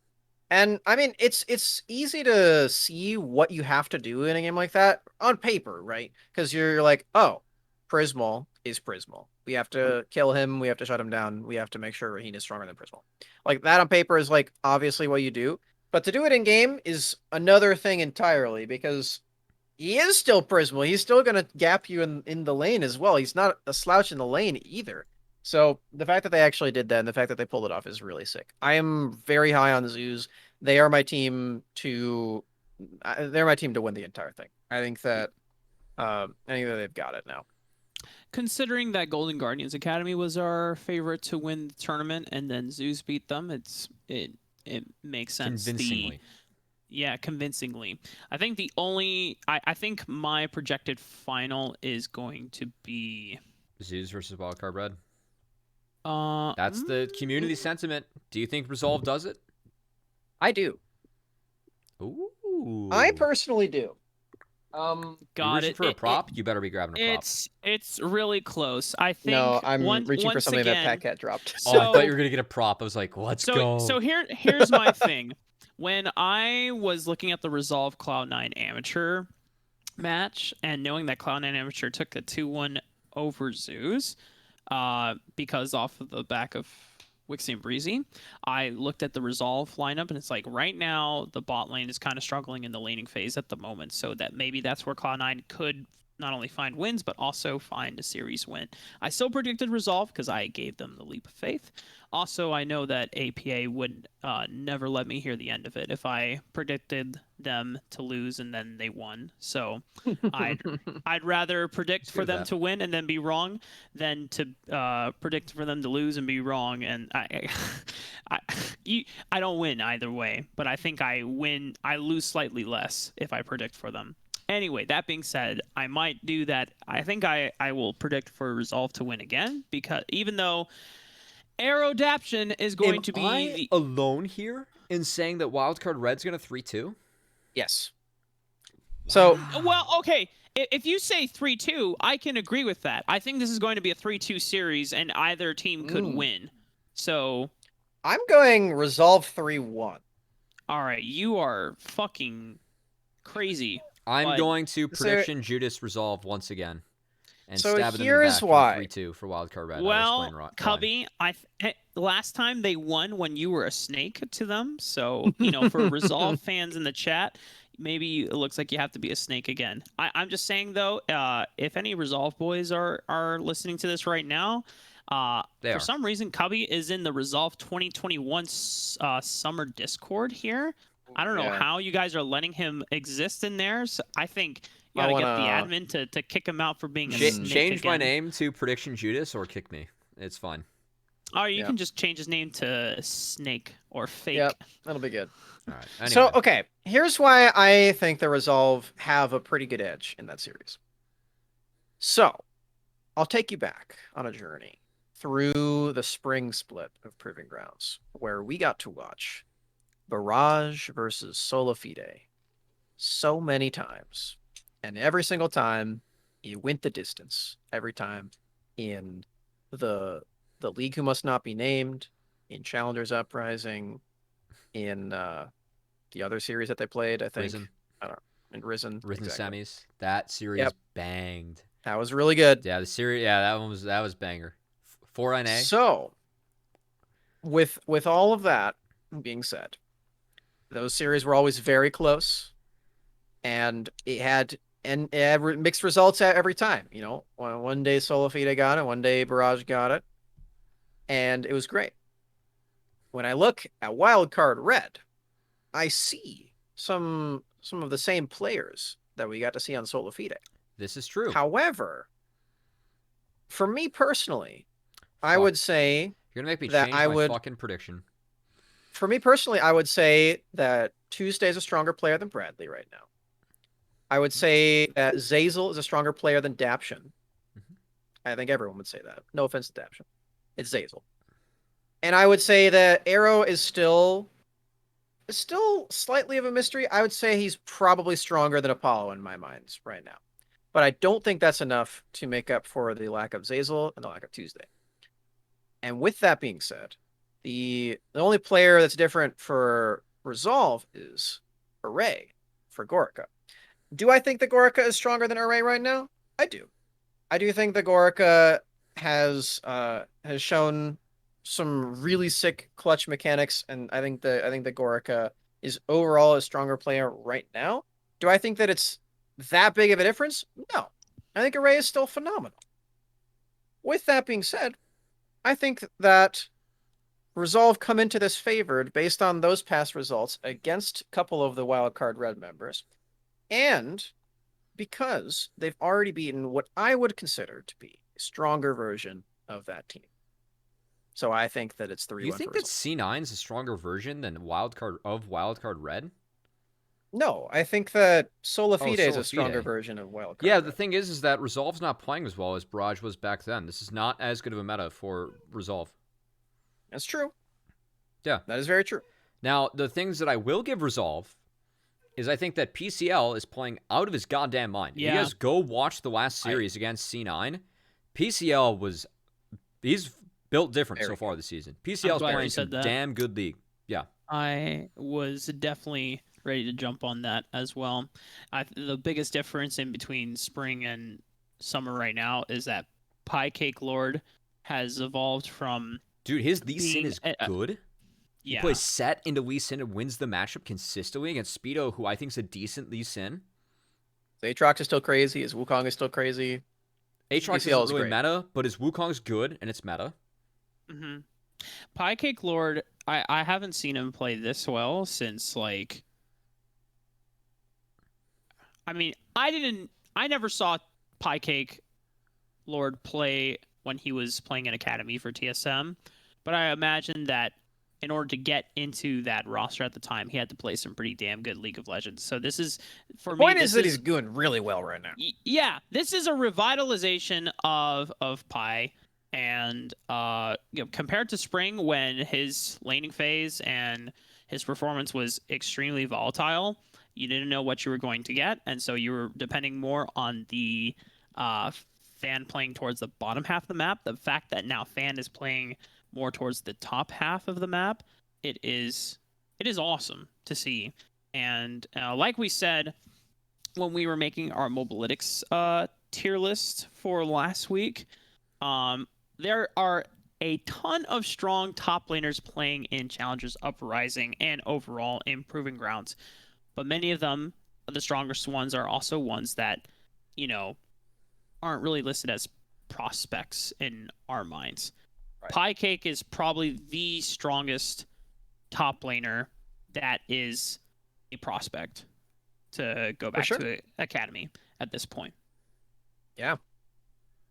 And I mean, it's easy to see what you have to do in a game like that on paper, right? Because you're like, oh, Prismal is Prismal. We have to kill him. We have to shut him down. We have to make sure Raheen is stronger than Prismal. Like that on paper is like obviously what you do. But to do it in game is another thing entirely because he is still Prismal. He's still gonna gap you in the lane as well. He's not a slouch in the lane either. So the fact that they actually did that and the fact that they pulled it off is really sick. I am very high on Zeus. They are my team to win the entire thing. I think that they've got it now. Considering that Golden Guardians Academy was our favorite to win the tournament and then Zeus beat them, it makes sense. Convincingly. Convincingly. I think I think my projected final is going to be Zeus versus Wildcard Red. That's That's the community sentiment. Do you think Resolve does it? I do. Ooh. I personally do. got it. it. For a prop, you better be grabbing a prop. It's really close. I think No, I'm reaching for once something again, that Pat Cat dropped. Oh, I thought you were gonna get a prop. I was like, let's go. So here's my thing. When I was looking at the Resolve Cloud9 Amateur match and knowing that Cloud9 Amateur took a 2-1 over Zeus, because off of the back of Wixie and Breezy, I looked at the Resolve lineup and it's like right now the bot lane is kind of struggling in the laning phase at the moment, so that maybe that's where Cloud9 could not only find wins but also find a series win. I still predicted Resolve because I gave them the leap of faith. Also, I know that APA would never let me hear the end of it if I predicted them to lose and then they won. So I'd rather predict for them to win and then be wrong than to predict for them to lose and be wrong. And I don't win either way, but I think I lose slightly less if I predict for them. Anyway, that being said, I might do that. I think I will predict for Resolve to win again, because even though Aerodaption is going to be I alone here in saying that Wildcard Red's gonna 3-2? Yes. So well, okay. if you say 3-2, I can agree with that. I think this is going to be a 3-2 series, and either team could win. So, I'm going Resolve 3-1. all right, you are fucking crazy. I'm But- going to So- prediction Judas Resolve once again. And So stab them in here the is back for why. 3-2 for Wildcard Red. Well, Cubby, last time they won when you were a snake to them. So, for Resolve fans in the chat, maybe it looks like you have to be a snake again. I'm just saying, though, if any Resolve boys are listening to this right now, for some reason, Cubby is in the Resolve 2021 Summer Discord here. I don't know how you guys are letting him exist in there. So I think you gotta get the admin to kick him out for being a snake change again. my name to Prediction Judas or kick me. It's fine. Oh, you can just change his name to Snake or Fake. Yep, that'll be good. All right. Anyway. So, okay, here's why I think the Resolve have a pretty good edge in that series. So, I'll take you back on a journey through the spring split of Proving Grounds, where we got to watch Barrage versus Sola Fide so many times. And every single time, you went the distance. Every time in the League Who Must Not Be Named, in Challengers Uprising, in the other series that they played, I think. Risen. I don't know. In Risen. Exactly. Semis. That series banged. That was really good. Yeah, the series. Yeah, that was banger. 4 NA. So, with all of that being said, those series were always very close, and it had mixed results every time. One day Sola Fide got it, one day Barrage got it, and it was great. When I look at Wildcard Red, I see some of the same players that we got to see on Sola Fide. This is true. However, for me personally, I would say you're gonna make me that change my fucking prediction. For me personally, I would say that Tuesday's a stronger player than Bradley right now. I would say that Zazel is a stronger player than Daption. I think everyone would say that. No offense to Daption. It's Zazel. And I would say that Arrow is still slightly of a mystery. I would say he's probably stronger than Apollo in my mind right now. But I don't think that's enough to make up for the lack of Zazel and the lack of Tuesday. And with that being said, the only player that's different for Resolve is Array for Gorica. Do I think that Gorica is stronger than Array right now? I do. I do think that Gorica has shown some really sick clutch mechanics, and I think that Gorica is overall a stronger player right now. Do I think that it's that big of a difference? No. I think Array is still phenomenal. With that being said, I think that Resolve come into this favored based on those past results against a couple of the Wildcard Red members, and because they've already beaten what I would consider to be a stronger version of that team. So I think that it's 3-1. You think that C9 is a stronger version than Wildcard Red? No, I think that Sola Fide is a stronger version of Wildcard Yeah, Red. the thing is that Resolve's not playing as well as Barrage was back then. This is not as good of a meta for Resolve. That's true. Yeah. That is very true. Now, the things that I will give Resolve is I think that PCL is playing out of his goddamn mind. Yeah. You guys go watch the last series against C9. PCL he's built different so far this season. PCL is playing some damn good league. Yeah. I was definitely ready to jump on that as well. The biggest difference in between spring and summer right now is that Pie Cake Lord has evolved from... Dude, his Lee Sin is good. Yeah. He plays set into Lee Sin and wins the matchup consistently against Speedo, who I think is a decent Lee Sin. Aatrox is still crazy. His Wukong is still crazy. Aatrox isn't really meta, but his Wukong's good, and it's meta. Mm-hmm. Pie Cake Lord, I haven't seen him play this well since, like... I mean, I never saw Pie Cake Lord play when he was playing in Academy for TSM, but I imagine that in order to get into that roster at the time, he had to play some pretty damn good League of Legends. So this is, for me... The point is that he's doing really well right now. Yeah, this is a revitalization of Pie, and compared to Spring, when his laning phase and his performance was extremely volatile, you didn't know what you were going to get, and so you were depending more on the Fan playing towards the bottom half of the map. The fact that now Fan is playing more towards the top half of the map, it is awesome to see. And like we said when we were making our Mobalytics tier list for last week, there are a ton of strong top laners playing in Challengers Uprising and overall in Proving Grounds. But many of them, the strongest ones, are also ones that, aren't really listed as prospects in our minds. Right. Piecake is probably the strongest top laner that is a prospect to go back to Academy at this point. Yeah.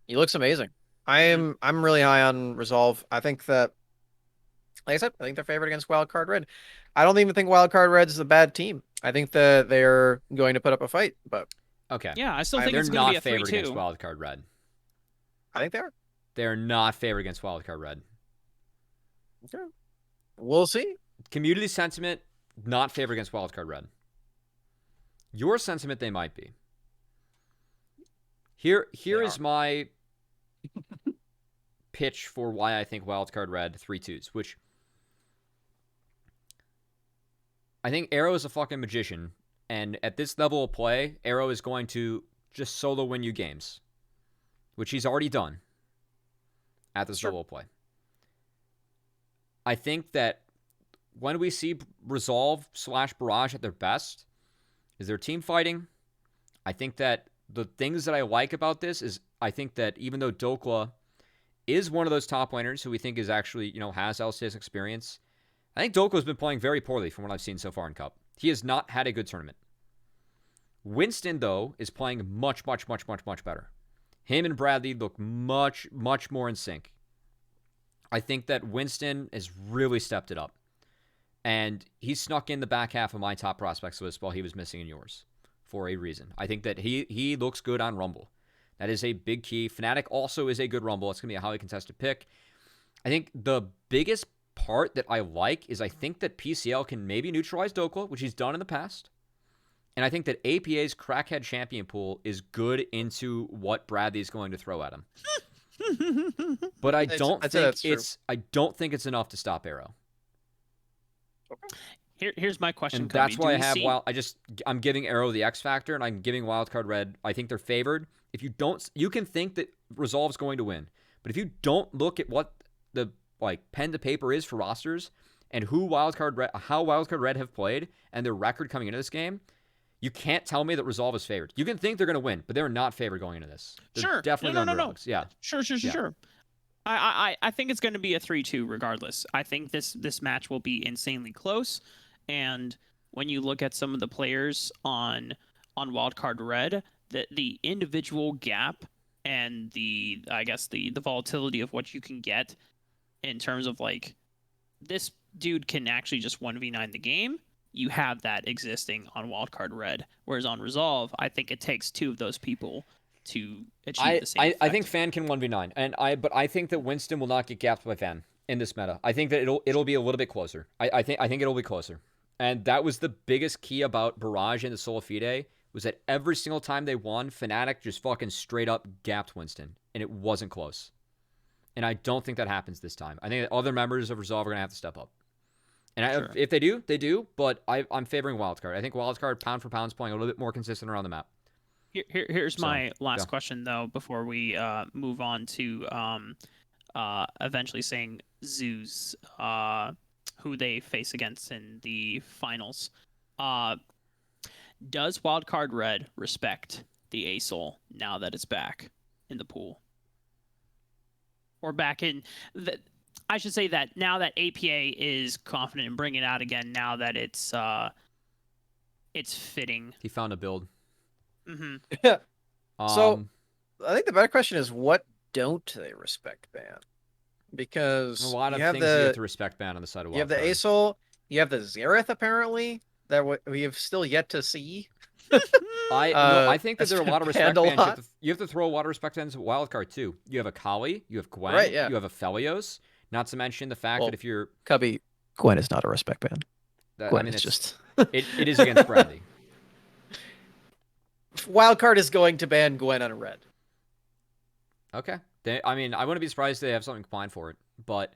He looks amazing. I'm really high on Resolve. I think that, like I said, I think they're favored against Wildcard Red. I don't even think Wildcard Red is a bad team. I think that they're going to put up a fight, but okay. Yeah, I still think it's going to be a 3-2. They're not favored against Wildcard Red. I think they are. They're not favored against Wildcard Red. Okay. We'll see. Community sentiment, not favored against Wildcard Red. Your sentiment, they might be. Here is my pitch for why I think Wildcard Red 3-2s, which I think Arrow is a fucking magician, and at this level of play, Arrow is going to just solo win you games, which he's already done at this level of play. I think that when we see Resolve / Barrage at their best, is their team fighting. I think that the things that I like about this is I think that even though Dokla is one of those top laners who we think is actually, has LCS experience, I think Dokla's been playing very poorly from what I've seen so far in Cup. He has not had a good tournament. Winston, though, is playing much, much, much, much, much better. Him and Bradley look much, much more in sync. I think that Winston has really stepped it up. And he snuck in the back half of my top prospects list while he was missing in yours for a reason. I think that he looks good on Rumble. That is a big key. Fnatic also is a good Rumble. It's going to be a highly contested pick. I think the biggest part that I like is I think that PCL can maybe neutralize Dokla, which he's done in the past. And I think that APA's crackhead champion pool is good into what Bradley is going to throw at him. But I don't think it's enough to stop Arrow. Okay. Here's my question. And that's why I'm giving Arrow the X factor, and I'm giving Wildcard Red. I think they're favored. If you don't, you can think that Resolve's going to win, but if you don't look at what the pen to paper is for rosters and how Wildcard Red have played and their record coming into this game, you can't tell me that Resolve is favored. You can think they're going to win, but they're not favored going into this. They're definitely underdogs. Yeah. Sure. I think it's going to be a 3-2 regardless. I think this match will be insanely close. And when you look at some of the players on Wildcard Red, the individual gap and the volatility of what you can get in terms of this dude can actually just 1v9 the game. You have that existing on Wildcard Red. Whereas on Resolve, I think it takes two of those people to achieve the same effect. I think Fan can 1v9, but I think that Winston will not get gapped by Fan in this meta. I think that it'll be a little bit closer. I think it'll be closer. And that was the biggest key about Barrage and the Soul Fide, was that every single time they won, Fnatic just fucking straight up gapped Winston, and it wasn't close. And I don't think that happens this time. I think that other members of Resolve are going to have to step up. And if they do, they do, but I'm favoring Wildcard. I think Wildcard, pound for pound, is playing a little bit more consistent around the map. Here's my last question, though, before we move on to eventually saying Zeus, who they face against in the finals. Does Wildcard Red respect the A-Soul now that it's back in the pool? Or back in... I should say that now that APA is confident in bringing it out again, now that it's fitting. He found a build. Mm-hmm. Yeah. So I think the better question is, what don't they respect ban? Because a lot of things you have to respect ban on the side of Wildcard. You have the A-Soul, you have the Xerath apparently that we have still yet to see. I think that there are a lot of respect bans. You have to throw a lot of respect bans at Wildcard too. You have a Kali, you have Gwen, right, yeah. You have a Felios. Not to mention the fact that if you're Cubby, Gwen is not a respect ban. Gwen is just it is against Bradley. Wildcard is going to ban Gwen on a red. Okay. I mean, I wouldn't be surprised if they have something planned for it, but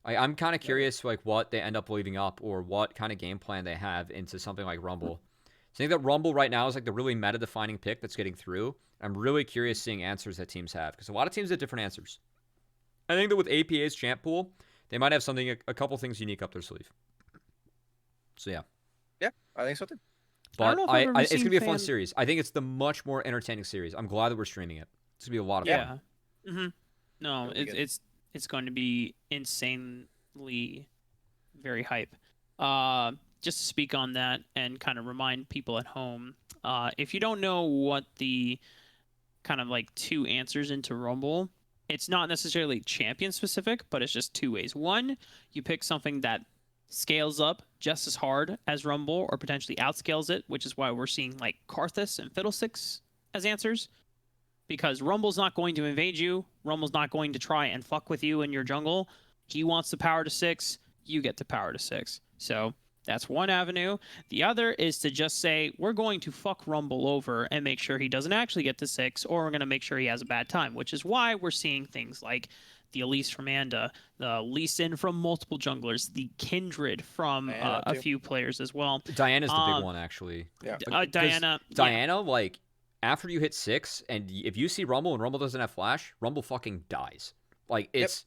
I'm kind of curious, like, what they end up leaving up or what kind of game plan they have into something like Rumble. I think that Rumble right now is like the really meta-defining pick that's getting through. I'm really curious seeing answers that teams have because a lot of teams have different answers. I think that with APA's champ pool, they might have something, a couple things unique up their sleeve. So yeah. Yeah, I think so too. But it's going to be a fun series. I think it's the much more entertaining series. I'm glad that we're streaming it. It's going to be a lot of fun. Yeah. Mm-hmm. No, it's going to be insanely very hype. Just to speak on that and kind of remind people at home, if you don't know what the kind of like two answers into Rumble, it's not necessarily champion specific, but it's just two ways. One, you pick something that scales up just as hard as Rumble or potentially outscales it, which is why we're seeing like Karthus and Fiddlesticks as answers. Because Rumble's not going to invade you. Rumble's not going to try and fuck with you in your jungle. He wants the power to 6. You get the power to 6. So that's one avenue. The other is to just say, we're going to fuck Rumble over and make sure he doesn't actually get to 6, or we're going to make sure he has a bad time, which is why we're seeing things like the Elise from Anda, the Lee Sin from multiple junglers, the Kindred from a few players as well. Diana's the big one, actually. Yeah. Diana, like, after you hit 6, and if you see Rumble and Rumble doesn't have flash, Rumble fucking dies. Like, it's...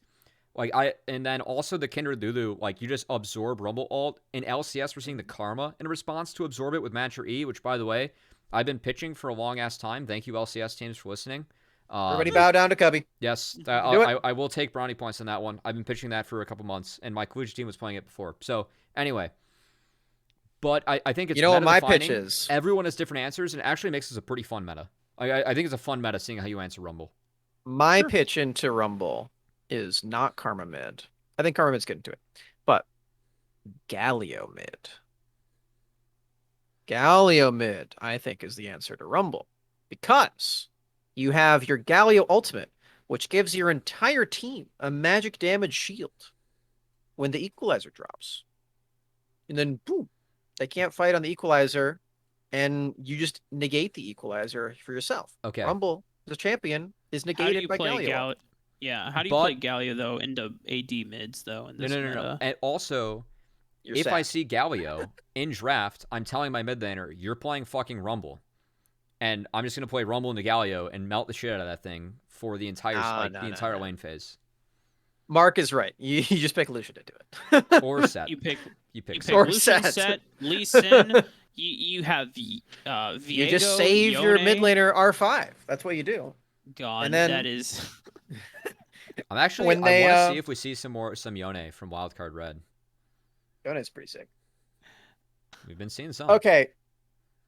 Like, and then also the Kindred Lulu, like, you just absorb Rumble ult. In LCS, we're seeing the Karma in response to absorb it with Mantra E, which, by the way, I've been pitching for a long-ass time. Thank you, LCS teams, for listening. Everybody bow down to Cubby. Yes, I will take brownie points on that one. I've been pitching that for a couple months, and my collegiate team was playing it before. So, anyway. But I think it's what my pitch is? Everyone has different answers, and it actually makes this a pretty fun meta. I think it's a fun meta seeing how you answer Rumble. My pitch into Rumble is not Karma mid. I think Karma mid's getting to it. But Galio mid. Galio mid, I think, is the answer to Rumble. Because you have your Galio ultimate, which gives your entire team a magic damage shield when the equalizer drops. And then, boom, they can't fight on the equalizer, and you just negate the equalizer for yourself. Okay. Rumble, the champion, is negated by Galio. Yeah, how do you play Galio, though, into AD mids, though? In this No. And also, if I see Galio in draft, I'm telling my mid laner, you're playing fucking Rumble. And I'm just going to play Rumble into Galio and melt the shit out of that thing for the entire entire lane phase. Mark is right. You just pick Lucian to do it. Or Set. You pick or Lucian, Set, Lee Sin. You have Viego, you just save Yone. your mid laner R5. That's what you do. God, and then, that is... I'm actually... I want to see if we see some Yone from Wildcard Red. Yone's pretty sick. We've been seeing some. Okay.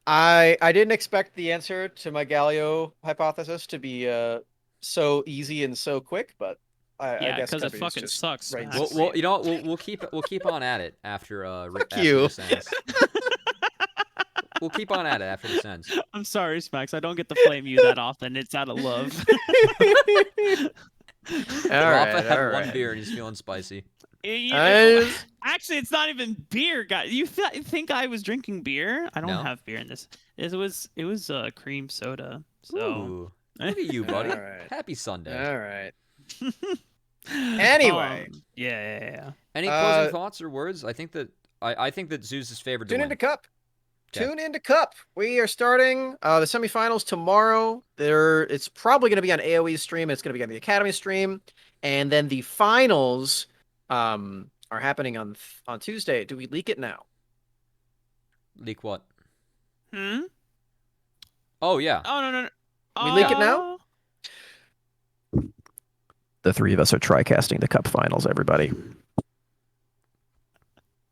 I didn't expect the answer to my Galio hypothesis to be so easy and so quick, but I guess because it fucking sucks. Right. Well, you know, we'll keep on at it after you. This ends. We'll keep on at it after this ends. I'm sorry, Smax. I don't get to flame you that often. It's out of love. Raafaa had one beer and he's feeling spicy. Actually, it's not even beer, guys. You think I was drinking beer? I don't have beer in this. It was cream soda. So ooh, look at you, buddy. Right. Happy Sunday. All right. Anyway, yeah. Any closing thoughts or words? I think that Zeus' favored. Tune into Cup. Okay. Tune into Cup. We are starting the semifinals tomorrow. It's probably going to be on AOE's stream. It's going to be on the Academy stream, and then the finals are happening on Tuesday. Do we leak it now? Leak what? Oh yeah. Oh no. We leak it now? The three of us are tri-casting the Cup finals, everybody.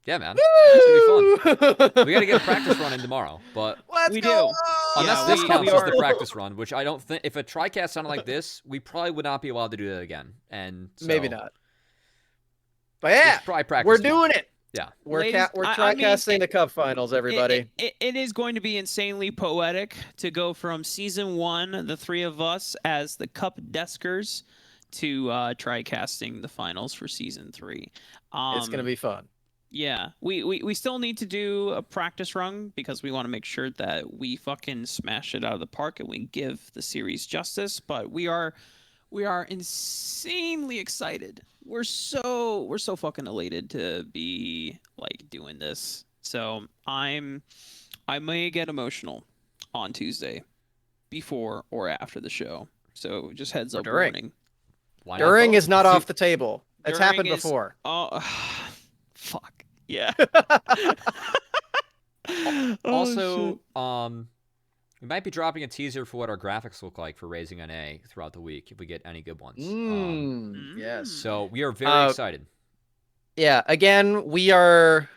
Yeah, man. It's going to be fun. We got to get a practice run in tomorrow, but... We do. Unless this counts as the practice run, which I don't think... If a tri-cast sounded like this, we probably would not be allowed to do that again. And so, maybe not. But yeah, we're doing it. Yeah. We're tri-casting the Cup finals, everybody. It is going to be insanely poetic to go from Season 1, the three of us as the Cup Deskers, to tri-casting the finals for Season 3. It's going to be fun. Yeah, we still need to do a practice run because we want to make sure that we fucking smash it out of the park and we give the series justice. But we are insanely excited. We're so fucking elated to be like doing this. So I may get emotional on Tuesday before or after the show. So just heads Or up during. warning. Why not During both? is not off the table. It's During happened is- before. Oh, fuck. Yeah. Also, we might be dropping a teaser for what our graphics look like for Raising NA throughout the week if we get any good ones. Yes. So we are very excited. Yeah, again, we're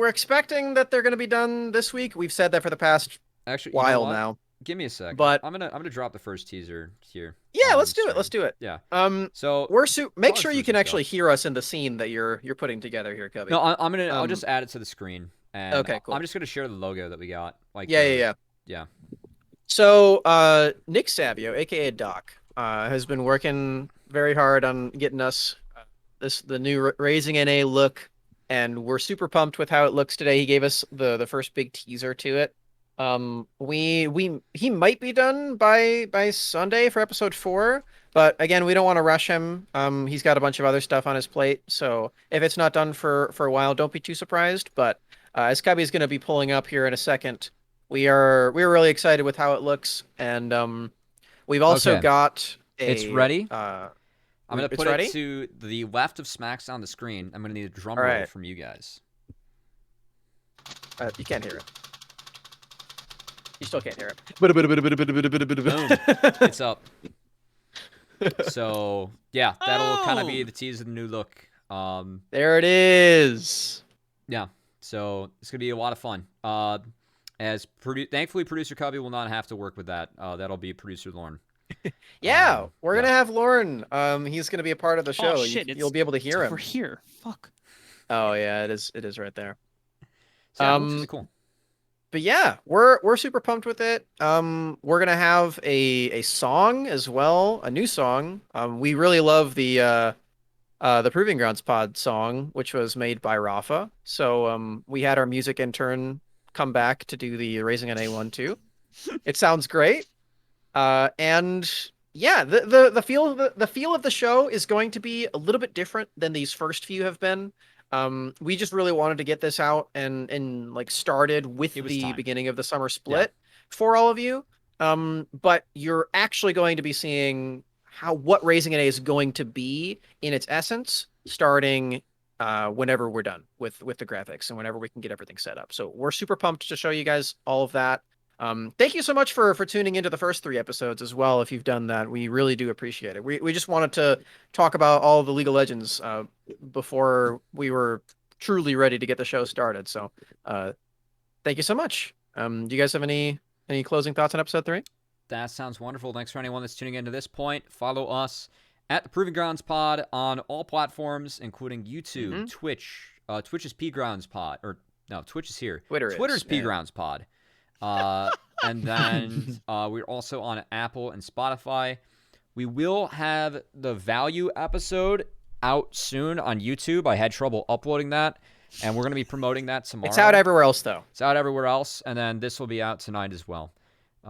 expecting that they're going to be done this week. We've said that for the past Actually, while now. Give me a sec. But I'm gonna drop the first teaser here. yeah, on let's do it. stream. Let's do it. Yeah. So So make talk sure you through can some actually stuff. hear us in the scene that you're putting together here, Cubby. No, I'll Um, just add it to the screen. And Okay, cool. I'm just gonna share the logo that we got. Like Yeah. yeah. So, Nick Savio, aka Doc, has been working very hard on getting us the new Raising NA look, and we're super pumped with how it looks today. He gave us the first big teaser to it. He might be done by Sunday for episode 4, but again, we don't want to rush him. He's got a bunch of other stuff on his plate, so if it's not done for a while, don't be too surprised. But as Cubby's going to be pulling up here in a second, we're really excited with how it looks, and we've also Okay. got It's ready. I'm I'm gonna it's put ready? it to the left of Smax on the screen. I'm gonna need a drum All roll right. from you guys. You can't hear it. You still can't hear it. Boom. It's up. So yeah, that'll kind of be Oh. the tease of the new look. There it is. Yeah. So it's gonna be a lot of fun. Thankfully, producer Cubby will not have to work with that. That'll be producer Lauren. Yeah, we're yeah. gonna have Lauren. He's gonna be a part of the show. Oh shit! You'll be able to hear it's him. over here. Fuck. Oh yeah, it is. It is right there. So yeah, it looks really cool. But yeah, we're super pumped with it. We're gonna have a song as well, a new song. We really love the Proving Grounds Pod song, which was made by Raafaa. So we had our music intern come back to do the Raising an A1 too. It sounds great. And yeah, the feel of the show is going to be a little bit different than these first few have been. We just really wanted to get this out and like started with It was the time. beginning of the summer split for all of you. But you're actually going to be seeing what Raising an A is going to be in its essence starting whenever we're done with the graphics and whenever we can get everything set up. So we're super pumped to show you guys all of that. Thank you so much for tuning into the first 3 episodes as well. If you've done that, we really do appreciate it. We just wanted to talk about all the League of Legends before we were truly ready to get the show started. So, thank you so much. Do you guys have any closing thoughts on episode 3? That sounds wonderful. Thanks for anyone that's tuning in to this point. Follow us at the Proving Grounds Pod on all platforms, including YouTube, Twitch. Twitch is P Grounds Pod, or no, Twitch is here. Twitter's P Grounds Pod. And then we're also on Apple and Spotify. We will have the value episode out soon on YouTube. I had trouble uploading that, and we're going to be promoting that tomorrow. It's out everywhere else, though. It's out everywhere else, and then this will be out tonight as well.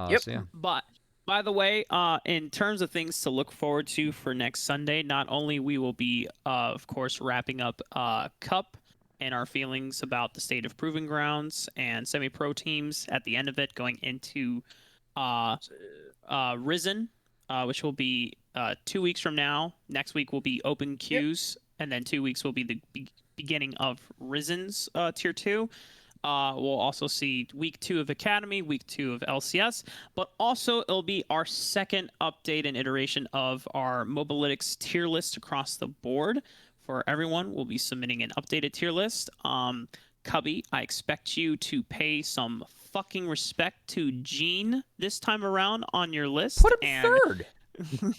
Yep. So, yeah. But by the way, in terms of things to look forward to for next Sunday, not only we will be, of course, wrapping up Cup and our feelings about the state of Proving Grounds and semi-pro teams at the end of it, going into Risen, which will be 2 weeks from now. Next week will be Open Queues, and then 2 weeks will be the beginning of Risen's Tier 2. We'll also see week 2 of Academy, week 2 of LCS, but also it'll be our second update and iteration of our Mobalytics tier list across the board. For everyone, we'll be submitting an updated tier list. Cubby, I expect you to pay some fucking respect to Gene this time around on your list. Put him third. Well,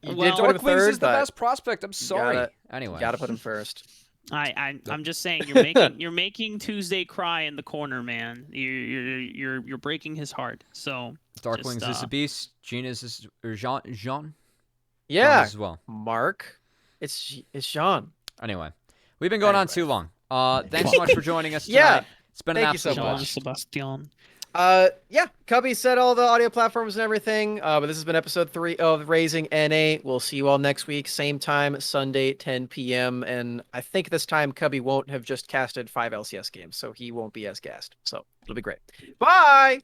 put him Darkwings third, is the but best prospect. I'm sorry. Anyway, Gotta put him first. I'm just saying you're making Tuesday cry in the corner, man. You're breaking his heart. So Darkwings is a beast. Gene is Jean. Yeah, as well. Mark. It's Jean. Anyway, we've been going on too long. Thanks so much for joining us tonight. Yeah. It's been an Thank you so absolute much. blast. Sebastian. Yeah, Cubby said all the audio platforms and everything. But this has been episode 3 of Raising NA. We'll see you all next week, same time, Sunday, 10 p.m. And I think this time Cubby won't have just casted 5 LCS games, so he won't be as gassed. So it'll be great. Bye!